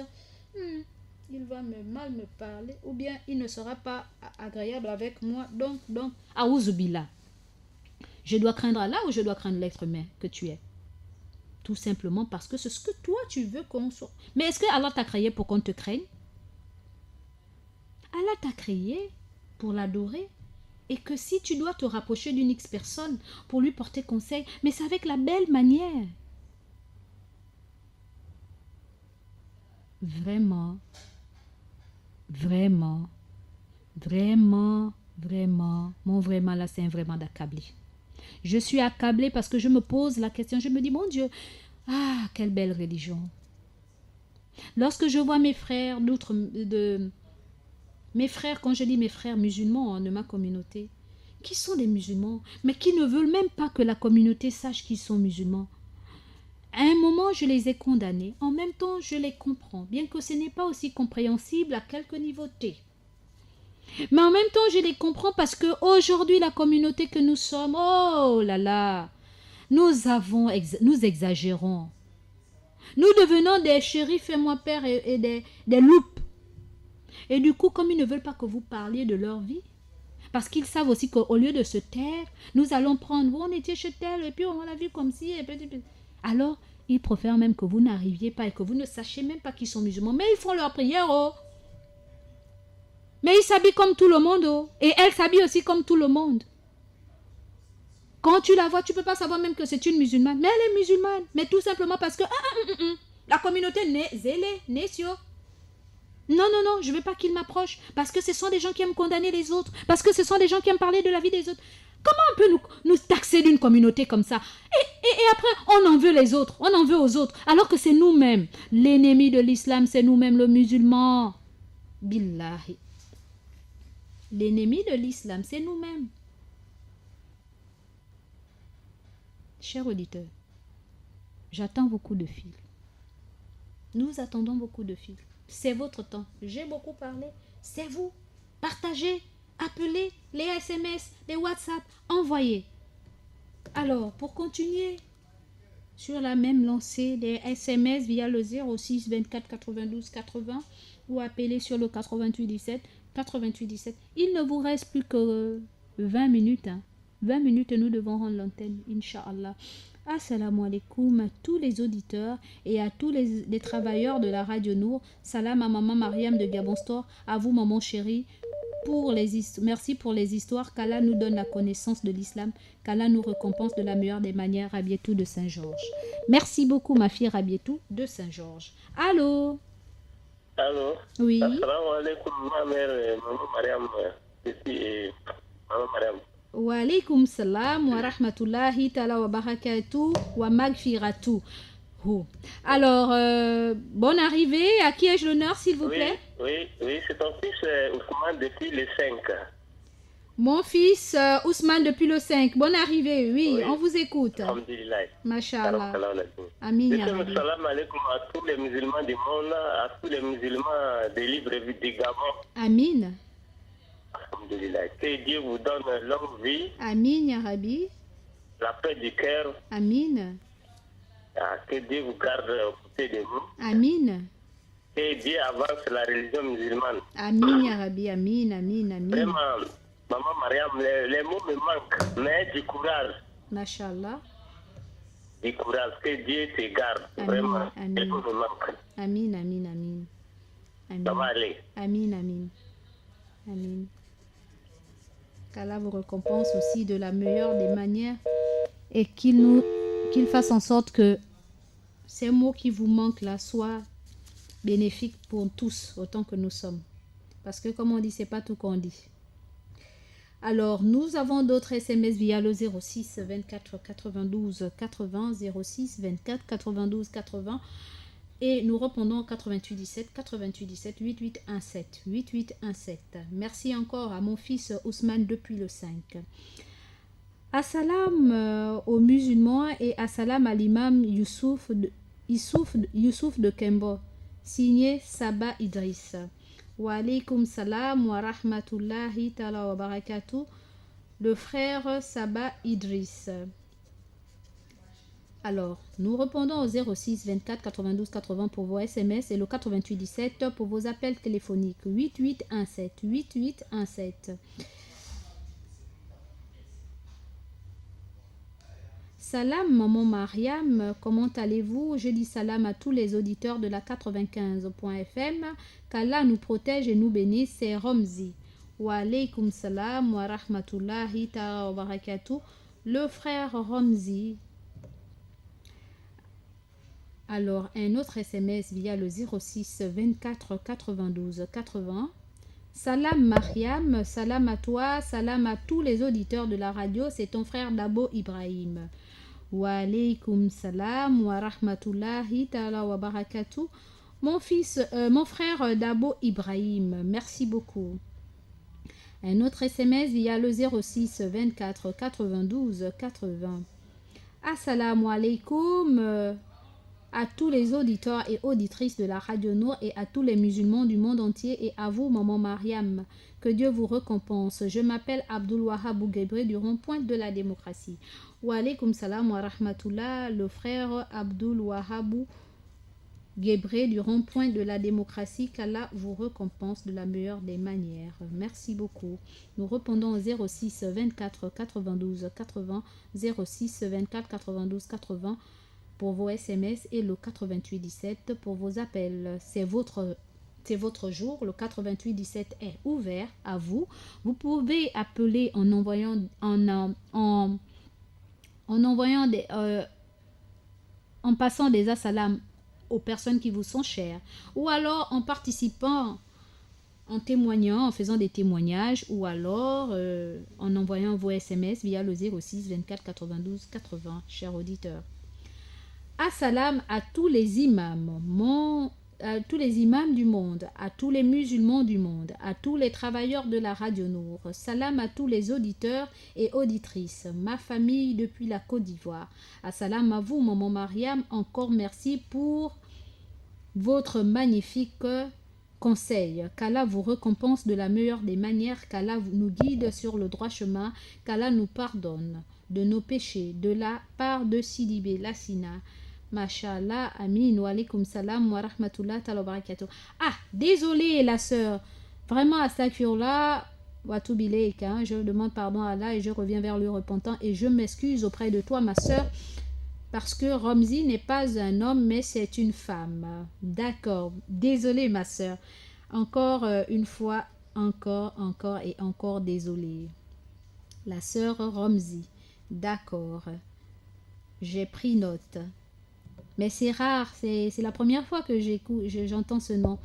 il va mal me parler ou bien il ne sera pas agréable avec moi. Donc, Aouzubillah. Je dois craindre Allah ou je dois craindre l'être humain que tu es? Tout simplement parce que c'est ce que toi tu veux qu'on soit. Mais est-ce que Allah t'a créé pour qu'on te craigne? Allah t'a créé pour l'adorer. Et que si tu dois te rapprocher d'une X personne pour lui porter conseil, mais c'est avec la belle manière. Vraiment, mon vraiment là, c'est un vraiment d'accablé. Je suis accablée parce que je me pose la question, je me dis, mon Dieu, quelle belle religion. Lorsque je vois mes frères, mes frères, quand je dis mes frères musulmans de ma communauté, qui sont des musulmans, mais qui ne veulent même pas que la communauté sache qu'ils sont musulmans. À un moment, je les ai condamnés. En même temps, je les comprends, bien que ce n'est pas aussi compréhensible à quelque niveau T. Mais en même temps, je les comprends parce que aujourd'hui, la communauté que nous sommes, oh là là, nous exagérons. Nous devenons des shérifs, fais-moi père, et des loupes. Et du coup, comme ils ne veulent pas que vous parliez de leur vie, parce qu'ils savent aussi qu'au lieu de se taire, nous allons prendre, on était chez tel, et puis on l'a vu comme si, et puis. Alors, ils préfèrent même que vous n'arriviez pas et que vous ne sachiez même pas qu'ils sont musulmans. Mais ils font leur prière, Mais ils s'habillent comme tout le monde, Et elle s'habille aussi comme tout le monde. Quand tu la vois, tu ne peux pas savoir même que c'est une musulmane. Mais elle est musulmane. Mais tout simplement parce que la communauté n'est zélée, n'est sûr. Non, je ne veux pas qu'ils m'approchent. Parce que ce sont des gens qui aiment condamner les autres. Parce que ce sont des gens qui aiment parler de la vie des autres. Comment on peut nous taxer d'une communauté comme ça? Et après, on en veut les autres. On en veut aux autres. Alors que c'est nous-mêmes. L'ennemi de l'islam, c'est nous-mêmes, le musulman. Billahi. L'ennemi de l'islam, c'est nous-mêmes. Chers auditeurs, j'attends beaucoup de fils. Nous attendons beaucoup de fils. C'est votre temps. J'ai beaucoup parlé. C'est vous. Partagez, appelez, les SMS, les WhatsApp, envoyez. Alors, pour continuer sur la même lancée, des SMS via le 06 24 92 80 ou appelez sur le 88 17 88 17. Il ne vous reste plus que 20 minutes. 20 minutes et nous devons rendre l'antenne, Inch'Allah. Assalamu alaikum à tous les auditeurs et à tous les travailleurs de la Radio Nour. Salam à maman Mariam de Gabon Store, à vous maman chérie. Merci pour les histoires, qu'Allah nous donne la connaissance de l'islam, qu'Allah nous récompense de la meilleure des manières, Rabietou de Saint-Georges. Merci beaucoup ma fille Rabietou de Saint-Georges. Allô? Allô? Oui. Assalamu alaikum, ma mère, maman Mariam, ici, maman Mariam. Wa alaykum salam wa rahmatullahi ta'ala wa barakatuh wa magfiratuh. Alors, bonne arrivée. À qui ai-je l'honneur, s'il vous plaît? Oui, c'est ton fils Ousmane depuis le 5. Mon fils Ousmane depuis le 5. Bonne arrivée, oui. On vous écoute. Alhamdulillah. Masha'Allah. Amin. Salam alaikum à tous les musulmans du monde, à tous les musulmans de Libreville du Gabon. Amin. Alhamdulillah. Que Dieu vous donne longue vie. Amin, ya Rabbi. La paix du cœur. Amin. Que Dieu vous garde au côté de vous. Amin. Que Dieu avance la religion musulmane. Amin, ya Rabbi. Amin, amin, amin. Vraiment, maman Mariam, les mots me manquent, mais du courage. Masha'Allah. Du courage, que Dieu te garde. Amin, vraiment, amin. les mots me manquent. Amin, amin, amin. Amin. Ça va aller. Amin, amin. Amin. Qu'Allah vous récompense aussi de la meilleure des manières et qu'il fasse en sorte que ces mots qui vous manquent là soient bénéfiques pour tous autant que nous sommes. Parce que comme on dit, c'est pas tout qu'on dit. Alors, nous avons d'autres SMS via le 06 24 92 80 06 24 92 80 et nous répondons au 88 17 88 17 88 17 88 17. Merci encore à mon fils Ousmane depuis le 5. Assalam aux musulmans et assalam à l'imam Youssouf de Kembo, signé Saba Idriss. Wa alaykum salam wa rahmatullahi ta'ala wa barakatuh, le frère Saba Idriss. Alors, nous répondons au 06 24 92 80 pour vos SMS et le 88 17 pour vos appels téléphoniques. 8817 8817. Salam maman Mariam, comment allez-vous? Je dis salam à tous les auditeurs de la 95.fm. Qu'Allah nous protège et nous bénisse, c'est Ramzi. Wa alaykum salam wa rahmatullahi ta'ala wa barakatuh, le frère Ramzi. Alors, un autre SMS via le 06 24 92 80. Salam Mariam, salam à toi, salam à tous les auditeurs de la radio, c'est ton frère Dabo Ibrahim. Wa alaykum salam wa rahmatullahi ta'ala wa barakatuh. Mon frère Dabo Ibrahim, merci beaucoup. Un autre SMS via le 06 24 92 80. Assalamu alaikum à tous les auditeurs et auditrices de la Radio Nour et à tous les musulmans du monde entier et à vous, maman Mariam. Que Dieu vous récompense. Je m'appelle Abdul Wahab Guébré du rond-point de la démocratie. Wa alaykum salam wa rahmatullah, le frère Abdul Wahab Guébré du rond-point de la démocratie. Qu'Allah vous récompense de la meilleure des manières. Merci beaucoup. Nous répondons au 06 24 92 80 06 24 92 80 pour vos SMS et le 88 17 pour vos appels. C'est votre jour. Le 88 17 est ouvert à vous. Vous pouvez appeler en envoyant en passant des assalams aux personnes qui vous sont chères, ou alors en participant, en témoignant, en faisant des témoignages, ou alors en envoyant vos SMS via le 06 24 92 80, chers auditeurs. Assalam à tous les imams, à tous les imams du monde, à tous les musulmans du monde, à tous les travailleurs de la Radio Nour. Salam à tous les auditeurs et auditrices, ma famille depuis la Côte d'Ivoire. Assalam à vous, maman Mariam, encore merci pour votre magnifique conseil, qu'Allah vous récompense de la meilleure des manières, qu'Allah nous guide sur le droit chemin, qu'Allah nous pardonne de nos péchés, de la part de Sidibé Lassina. Mashallah, amin, wa alaykum salam wa rahmatullah ta'ala wa barakatuh. Ah, désolé la sœur, vraiment astaghfirullah wa tubileik, hein, je demande pardon à Allah et je reviens vers le repentant et je m'excuse auprès de toi ma sœur parce que Ramzi n'est pas un homme mais c'est une femme. D'accord, désolé ma sœur, encore une fois, encore et encore désolé. La sœur Ramzi, d'accord, j'ai pris note. Mais c'est rare, c'est la première fois que j'entends ce nom.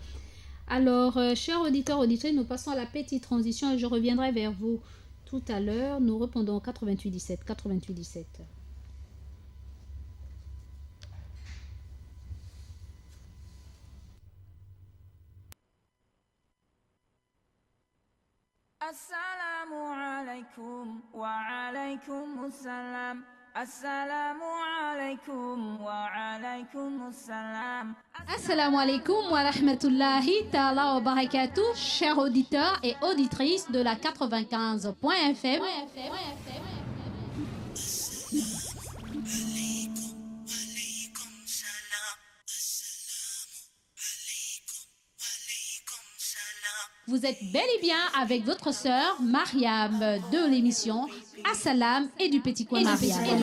Alors, chers auditeurs, auditrices, nous passons à la petite transition et je reviendrai vers vous tout à l'heure. Nous répondons 88-17. 88-17. Assalamu alaikum wa alaikum assalam. Assalamu alaikum wa alaikum assalam. Assalamu alaikum wa rahmatullahi ta'ala wa barakatuh, chers auditeurs et auditrices de la 95.fm. Vous êtes bel et bien avec votre sœur Mariam de l'émission Assalam et du Petit Coin Mariam.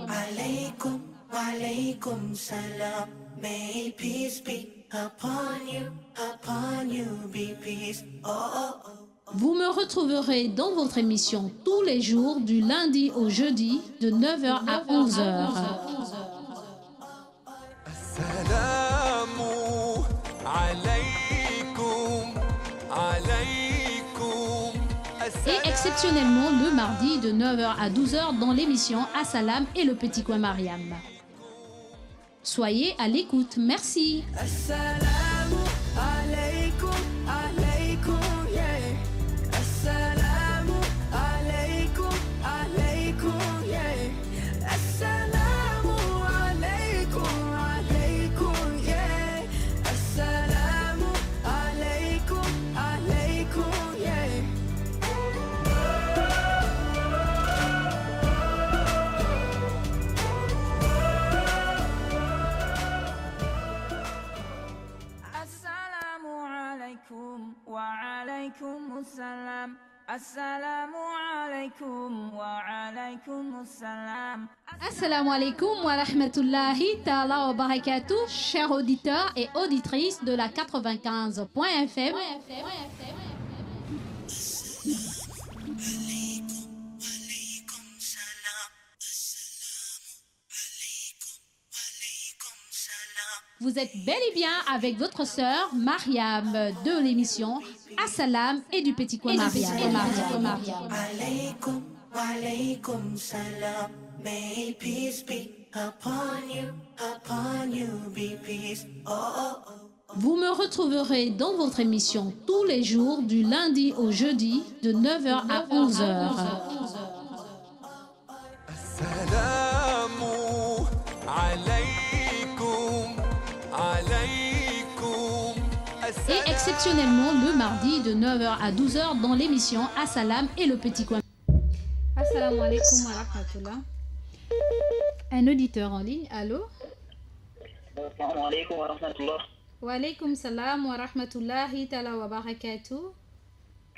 Alaikum, walaikum salam. May peace be upon you be peace. Oh, oh, oh. Vous me retrouverez dans votre émission tous les jours du lundi au jeudi de 9h à 11h. Assalamu alaikum, alaikum. Et exceptionnellement le mardi de 9h à 12h dans l'émission Assalam et le Petit Coin Mariam. Soyez à l'écoute, merci. Assalamu alaikum, alaikum, yeah. Assalamu alaikum, alaikum, yeah. Assalamu alaikum, alaikum, yeah. Assalamu alaikum, alaikum, yeah. Assalamu alaikum wa alaikum assalam. Assalamu alaikum wa alaikum assalam. Assalamu alaikum wa rahmatullahi ta'ala wa barakatuh, chers auditeurs et auditrices de la 95.fm. Vous êtes bel et bien avec votre sœur Mariam de l'émission Assalam et du Petit Coin Mariam. Alaikum, walaikum salam. May peace be upon you be peace. Oh, oh, oh. Vous me retrouverez dans votre émission tous les jours du lundi au jeudi de 9h à 11h. Assalamu alaikum, alaikum. Et exceptionnellement le mardi de 9h à 12h dans l'émission Assalam et le Petit Coin. Assalamu alaikum wa rahmatullah. Un auditeur en ligne, allô? Assalamu alaikum wa rahmatullah. Wa alaykum salam wa rahmatullahi ta'ala wa barakatuh.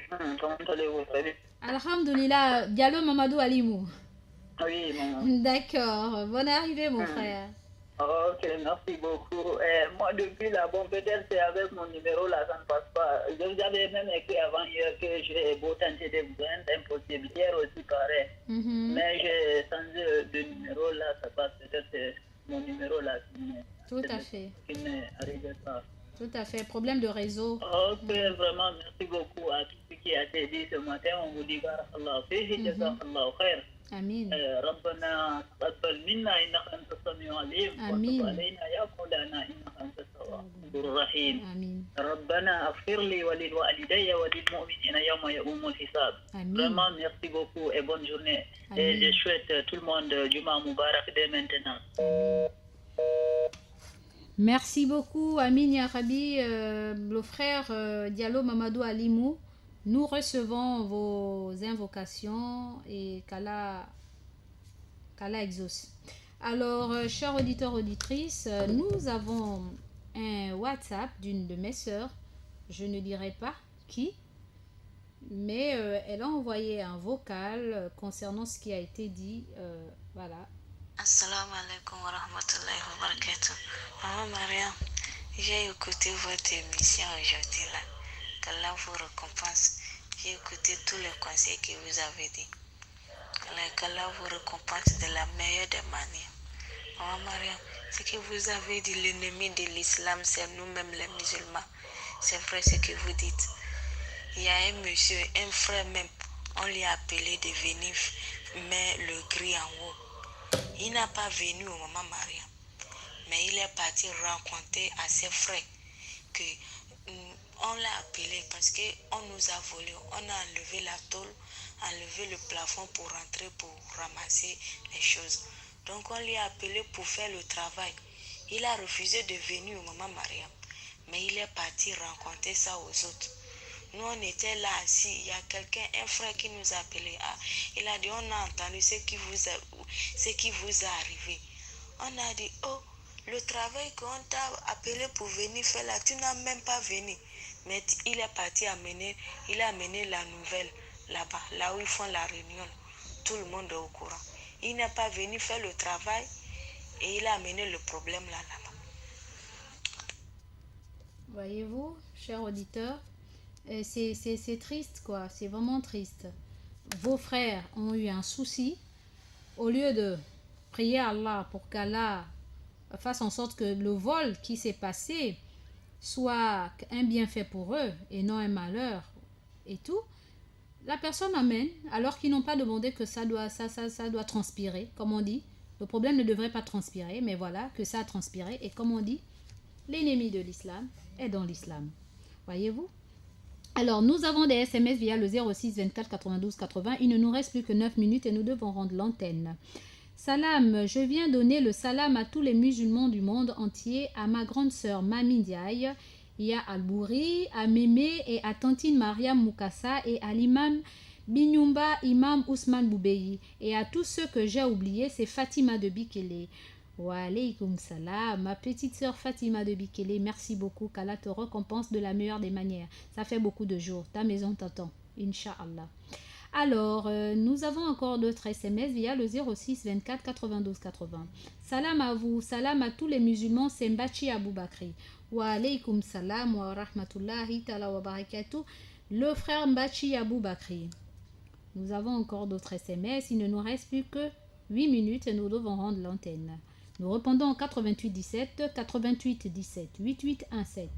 Comment allez-vous? Très bien. Alhamdulillah, Diallo Mamadou Alimou. Oui, maman. D'accord, bonne arrivée mon frère. Ok, merci beaucoup. Moi, depuis là, bon, peut-être c'est avec mon numéro là, ça ne passe pas. Je vous avais même écrit avant hier que j'ai beau tenter de vous joindre, impossible. Hier aussi, pareil. Mais j'ai changé de numéro là, ça passe. Peut-être c'est mon numéro là Tout à fait. qui m'est arrivé ça. Tout à fait, problème de réseau. Ok, vraiment, merci beaucoup à tout ce qui a été dit ce matin. On vous dit barakallahu fihi, jazakallahu khair. Amin. ربنا تقبل منا انك انت السميع العليم آمين. وتب علينا يا مولانا انك انت التواب الرحيم. Amin. ربنا اغفر لي ولوالدي وللمؤمنين يوم يقوم الحساب. Amin. Vraiment, merci beaucoup et bonne journée. Et je souhaite tout le monde Juma Mubarak dès maintenant. Merci beaucoup, Amin Yarabi, le frère Diallo Mamadou Alimou. Nous recevons vos invocations et qu'Allah exauce. Alors, chers auditeurs, auditrices, nous avons un WhatsApp d'une de mes sœurs. Je ne dirai pas qui, mais elle a envoyé un vocal concernant ce qui a été dit. Voilà. Assalamu alaikum wa rahmatullahi wa barakatuh. Maman Mariam, j'ai écouté votre émission aujourd'hui là. Qu'Allah vous récompense. J'ai écouté tous les conseils que vous avez dit. Qu'Allah vous récompense de la meilleure des manières. Maman Mariam, ce que vous avez dit, l'ennemi de l'islam, c'est nous-mêmes les musulmans. C'est vrai ce que vous dites. Il y a un monsieur, un frère même, on lui a appelé de venir mettre le gris en haut. Il n'a pas venu au Maman Maria, mais il est parti rencontrer à ses frères que on l'a appelé parce qu'on nous a volé, on a enlevé la tôle, enlevé le plafond pour rentrer, pour ramasser les choses. Donc on lui a appelé pour faire le travail. Il a refusé de venir au Maman Maria, mais il est parti rencontrer ça aux autres. Nous, on était là assis, il y a quelqu'un, un frère qui nous a appelé. Ah, il a dit, on a entendu ce qui vous est arrivé. On a dit, oh, le travail qu'on t'a appelé pour venir faire là, tu n'as même pas venu. Mais il est parti il a amené la nouvelle là-bas, là où ils font la réunion. Tout le monde est au courant. Il n'est pas venu faire le travail et il a amené le problème là-bas. Voyez-vous, chers auditeurs, c'est triste, quoi. C'est vraiment triste. Vos frères ont eu un souci. Au lieu de prier Allah pour qu'Allah fasse en sorte que le vol qui s'est passé soit un bienfait pour eux et non un malheur et tout, la personne amène, alors qu'ils n'ont pas demandé que ça doit transpirer, comme on dit. Le problème ne devrait pas transpirer, mais voilà, que ça a transpiré. Et comme on dit, l'ennemi de l'islam est dans l'islam. Voyez-vous? Alors, nous avons des SMS via le 06 24 92 80. Il ne nous reste plus que 9 minutes et nous devons rendre l'antenne. Salam, je viens donner le salam à tous les musulmans du monde entier, à ma grande sœur Mami Ndiaye, à Albouri, à Mémé et à Tantine Mariam Moukassa et à l'imam Binyumba, imam Ousmane Boubeyi. Et à tous ceux que j'ai oubliés, c'est Fatima de Bikele. Wa alaykoum salam, ma petite sœur Fatima de Bikele, merci beaucoup, qu'Allah te récompense de la meilleure des manières. Ça fait beaucoup de jours, ta maison t'attend, Inch'Allah. Alors, nous avons encore d'autres SMS via le 06 24 92 80. Salam à vous, salam à tous les musulmans, c'est Mbachi Aboubakri. Wa alaykoum salam wa rahmatullahi ta'ala wa barakatuh, le frère Mbachi Aboubakri. Nous avons encore d'autres SMS, il ne nous reste plus que 8 minutes et nous devons rendre l'antenne. Nous répondons au 88 17 88 17 88 17.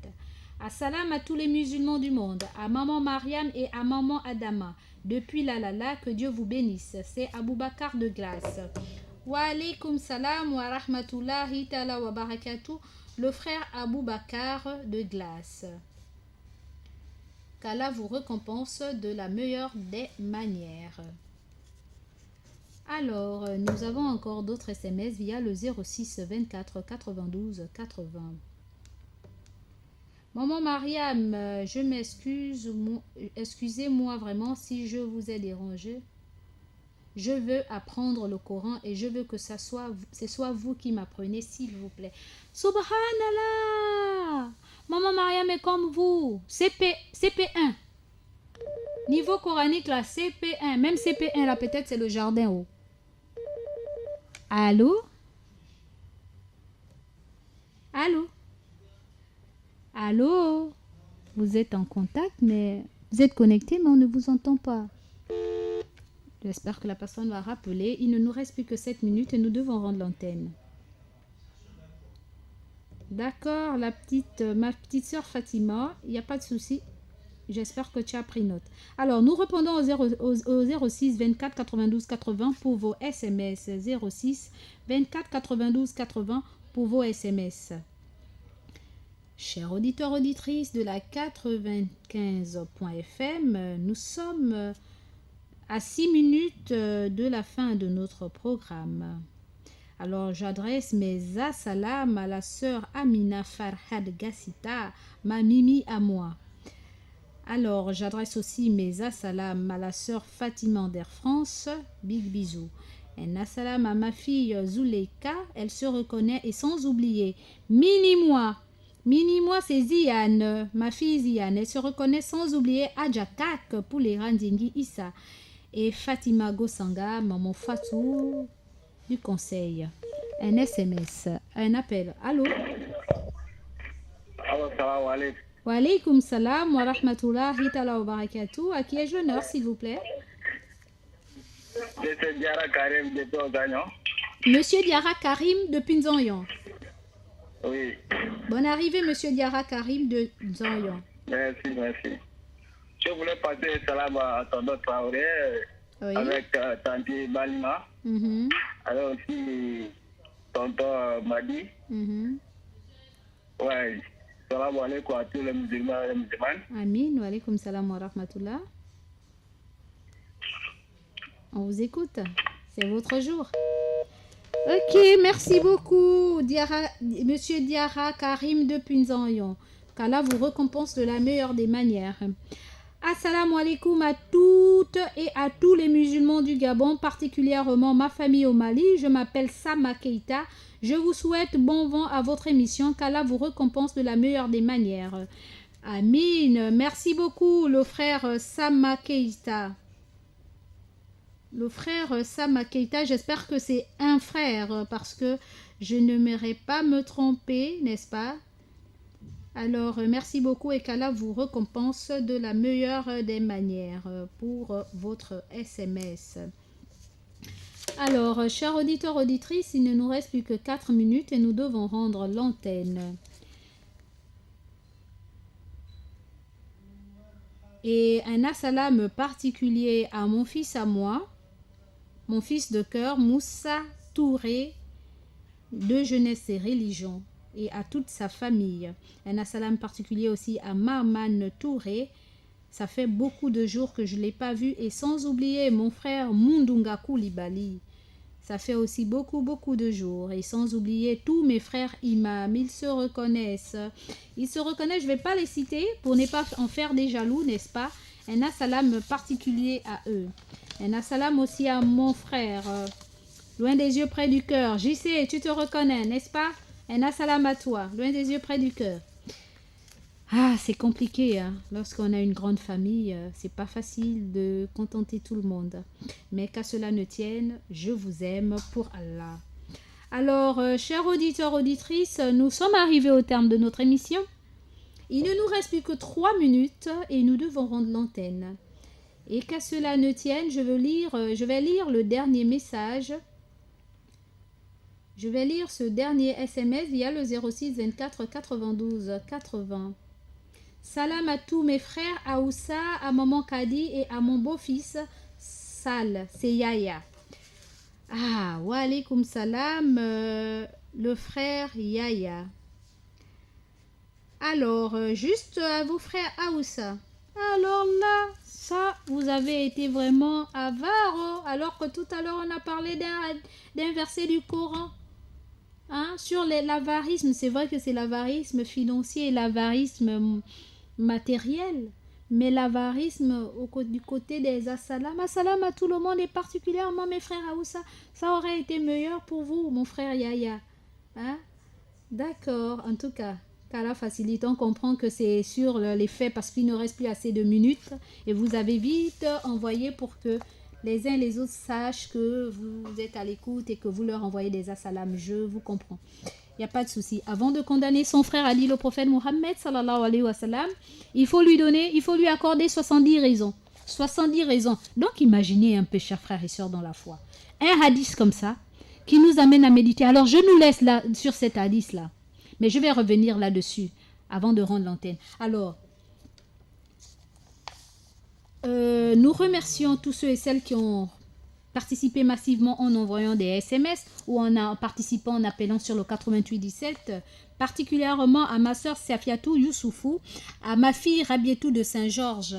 Assalam à tous les musulmans du monde, à maman Mariam et à maman Adama. Depuis la, que Dieu vous bénisse. C'est Aboubakar de Glace. Wa alaykoum salam wa rahmatullahi ta'ala wa barakatuh, le frère Aboubakar de Glace. Qu'Allah vous récompense de la meilleure des manières. Alors, nous avons encore d'autres SMS via le 06 24 92 80. Maman Mariam, je m'excuse, excusez-moi vraiment si je vous ai dérangé. Je veux apprendre le Coran et je veux que ce soit vous qui m'apprenez, s'il vous plaît. Subhanallah! Maman Mariam est comme vous, CP1. Niveau coranique là, CP1, même CP1 là, peut-être c'est le jardin haut. Allô? Allô? Allô? Vous êtes en contact, mais vous êtes connecté, mais on ne vous entend pas. J'espère que la personne va rappeler. Il ne nous reste plus que 7 minutes et nous devons rendre l'antenne. D'accord, ma petite soeur Fatima, il n'y a pas de souci. J'espère que tu as pris note. Alors, nous répondons au 06 24 92 80 pour vos SMS. 06 24 92 80 pour vos SMS. Chers auditeurs, auditrices de la 95.fm, nous sommes à 6 minutes de la fin de notre programme. Alors, j'adresse mes assalam à la sœur Amina Farhad Gassita, ma Mimi à moi. Alors, j'adresse aussi mes assalam à la sœur Fatima d'Air France, big bisous. Un assalam à ma fille Zuleika, elle se reconnaît, et sans oublier Mini-moi, c'est Ziane, ma fille Ziane, elle se reconnaît, sans oublier Adjakak pour les Randingi Issa et Fatima Gosanga, maman Fatou du conseil. Un SMS, un appel. Allô? Salam alaikum. Wa alaykoum salam wa rahmatullahi ta'ala wa barakatuh. À qui ai-je l'honneur, s'il vous plaît? C'est Diara Karim de Pinzonyon. Monsieur Diara Karim de Pinzonyon. Oui. Bonne arrivée, Monsieur Diara Karim de Pinzonyon. Merci. Je voulais passer salam à Tonton Traoré avec Tanti Balima. Alors aussi Tonton Madi. Ouais. Salam alaikum à tous les musulmans et les musulmanes. Amin, wa alaykoum salam wa rahmatullah. On vous écoute, c'est votre jour. Ok, merci beaucoup, Monsieur Diara Karim de Pinzonyon. Qu'Allah vous récompense de la meilleure des manières. Assalamu alaikum à toutes et à tous les musulmans du Gabon, particulièrement ma famille au Mali. Je m'appelle Sama Keita. Je vous souhaite bon vent à votre émission. Qu'Allah vous récompense de la meilleure des manières. Amin. Merci beaucoup, le frère Sama Keita. Le frère Sama Keita, j'espère que c'est un frère parce que je n'aimerais pas me tromper, n'est-ce pas? Alors, merci beaucoup et qu'Allah vous récompense de la meilleure des manières pour votre SMS. Alors, chers auditeurs, auditrices, il ne nous reste plus que 4 minutes et nous devons rendre l'antenne. Et un assalam particulier à mon fils à moi, mon fils de cœur, Moussa Touré, de Jeunesse et Religion, et à toute sa famille. Un assalam particulier aussi à Marman Touré. Ça fait beaucoup de jours que je ne l'ai pas vu. Et sans oublier mon frère Mundunga Koulibaly. Ça fait aussi beaucoup de jours. Et sans oublier tous mes frères imams. Ils se reconnaissent. Je ne vais pas les citer pour ne pas en faire des jaloux, n'est-ce pas? Un assalam particulier à eux. Un assalam aussi à mon frère. Loin des yeux, près du cœur. J'y sais, tu te reconnais, n'est-ce pas? Un assalam à toi. Loin des yeux, près du cœur. Ah, c'est compliqué, hein. Lorsqu'on a une grande famille, c'est pas facile de contenter tout le monde. Mais qu'à cela ne tienne, je vous aime pour Allah. Alors, chers auditeurs, auditrices, nous sommes arrivés au terme de notre émission. Il ne nous reste plus que 3 minutes et nous devons rendre l'antenne. Et qu'à cela ne tienne, je vais lire le dernier message. Je vais lire ce dernier SMS via le 06 24 92 80. Salam à tous mes frères, à Oussa, à maman Kadi et à mon beau-fils Sal, c'est Yaya. Ah, wa alaykoum salam, le frère Yaya. Alors, juste à vos frères Aoussa. Alors là, ça, vous avez été vraiment avare, alors que tout à l'heure on a parlé d'un verset du Coran. Hein, sur l'avarisme, c'est vrai que c'est l'avarisme financier et l'avarisme matériel, mais l'avarisme du côté des assalam à tout le monde et particulièrement mes frères Aoussa, ça aurait été meilleur pour vous, mon frère Yaya. Hein? D'accord, en tout cas, qu'Allah facilite, on comprend que c'est sur les faits parce qu'il ne reste plus assez de minutes et vous avez vite envoyé pour que les uns et les autres sachent que vous êtes à l'écoute et que vous leur envoyez des assalam. Je vous comprends. Il n'y a pas de souci. Avant de condamner son frère Ali, le prophète Mohammed, sallallahu alayhi wa sallam, il faut lui accorder 70 raisons. 70 raisons. Donc imaginez un peu, chers frères et sœurs dans la foi. Un hadith comme ça, qui nous amène à méditer. Alors je nous laisse là, sur cet hadith-là. Mais je vais revenir là-dessus, avant de rendre l'antenne. Alors, nous remercions tous ceux et celles qui ont participé massivement en envoyant des SMS ou en participant en appelant sur le 88 17, particulièrement à ma soeur Safiatou Youssoufou, à ma fille Rabietou de Saint-Georges.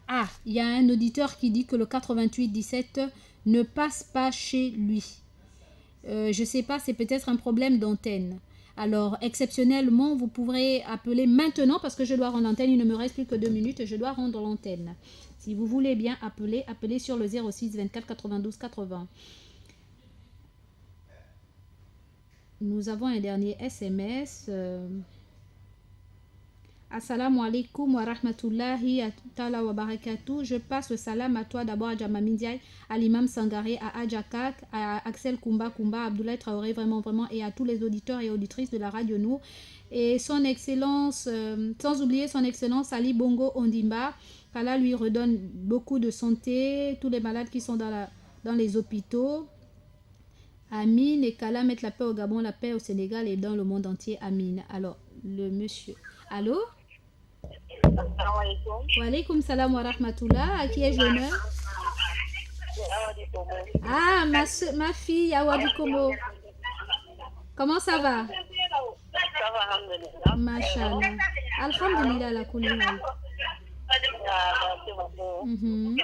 Ah, il y a un auditeur qui dit que le 88 17 ne passe pas chez lui. Je ne sais pas, c'est peut-être un problème d'antenne. Alors, exceptionnellement, vous pourrez appeler maintenant parce que je dois rendre l'antenne. Il ne me reste plus que 2 minutes. Je dois rendre l'antenne. Si vous voulez bien appeler, appelez sur le 06 24 92 80. Nous avons un dernier SMS. Assalamu alaikum wa rahmatullahi ta'ala wa barakatuh. Je passe le salam à toi d'abord à Djamami Ndiaye, à l'imam Sangaré, à Adjakak, à Axel Kumba, à Abdoulaye Traoré, vraiment, et à tous les auditeurs et auditrices de la radio Nour. Et son excellence, sans oublier son excellence Ali Bongo Ondimba, qu'Allah lui redonne beaucoup de santé, tous les malades qui sont dans les hôpitaux. Amin, et qu'Allah mette la paix au Gabon, la paix au Sénégal et dans le monde entier. Amin. Alors, le monsieur. Allô? Wa alaikum salam wa rahmatullah. À qui ai-je l'honneur? Ah, ma fille, Awa du Komo. Comment ça va? Ça va, alhamdulillah. Mashallah. Alhamdulillah, la kulli hal. Merci beaucoup.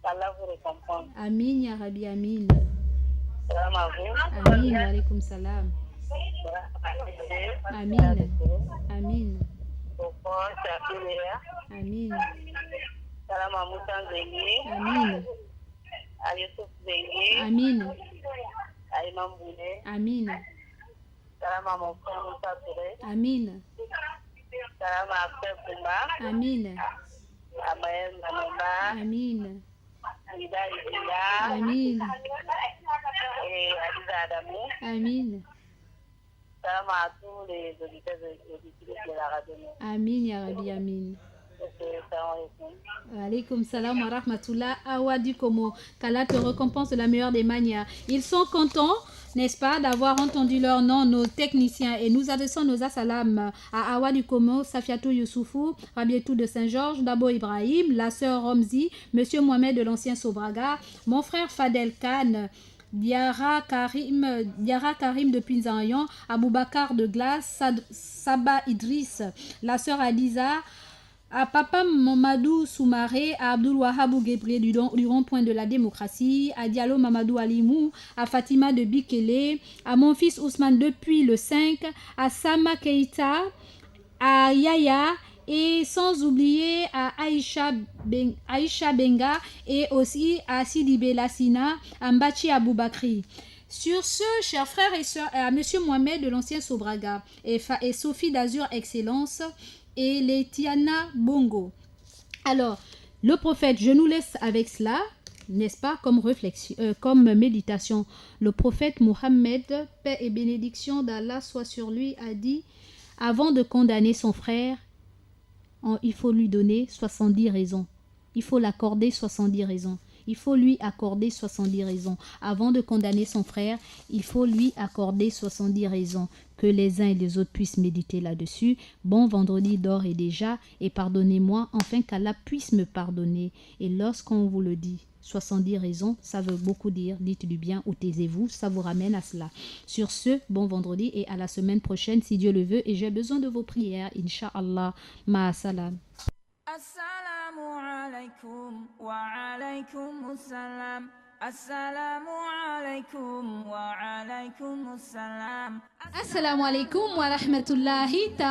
Allah vous récompense. Amin, ya Rabbi, amin. Salam à vous. Amin, wa alaikum salam. Amin. Amin. Amin. Salam à Moussa Zengi. Amin. À Youssouf Zengi. Amin. À Imam Boulé. Amin. Salam à mon frère Moussa Touré. Amin. Salam à Frère Koumba. Amin. À Maël Manamba. Amin. Ida Ida. Amin. Et Adiza Adamou. Amin. Salam à tous les auditeurs et auditrices de la radio. Amin, ya Rabbi, amin. Salam Alaykoum salam wa rahmatullah. Awa du Komo, qu'Allah te récompense de la meilleure des manières. Ils sont contents, n'est-ce pas, d'avoir entendu leur nom, nos techniciens. Et nous adressons nos assalam à Awa du Komo, Safiatou Youssoufou, Rabietou de Saint-Georges, Dabo Ibrahim, la sœur Romzi, Monsieur Mohamed de l'ancien Sobraga, mon frère Fadel Khan, Diara Karim de Pinzanyan, Aboubakar de Glace, Saba Idriss, la sœur Adiza, à Papa Mamadou Soumaré, à Abdul Wahabou Gebré du rond-point de la démocratie, à Diallo Mamadou Alimou, à Fatima de Bikele, à mon fils Ousmane depuis le 5, à Sama Keita, à Yaya, et sans oublier à Aïcha Benga et aussi à Sidibé Lassina, à Mbachi Aboubakri. Sur ce, chers frères et sœurs, à Monsieur Mohamed de l'ancien Sobraga et Sophie d'Azur Excellence et les Tiana Bongo. Alors, le prophète, je nous laisse avec cela, n'est-ce pas, comme réflexion, comme méditation. Le prophète Mohammed, paix et bénédiction d'Allah soit sur lui, a dit, avant de condamner son frère, il faut lui donner 70 raisons. Il faut l'accorder 70 raisons. Il faut lui accorder 70 raisons. Avant de condamner son frère, il faut lui accorder 70 raisons. Que les uns et les autres puissent méditer là-dessus. Bon vendredi d'or et déjà, et pardonnez-moi, enfin qu'Allah puisse me pardonner. Et lorsqu'on vous le dit, 70 raisons, ça veut beaucoup dire, dites du bien ou taisez-vous, ça vous ramène à cela. Sur ce, bon vendredi et à la semaine prochaine, si Dieu le veut, et j'ai besoin de vos prières, Inch'Allah, ma'asalam. Assalamu alaikum wa alaikum assalam. Assalamu alaikum wa alaikum assalam. Assalamu alaikum wa rahmatullahi ta'ala.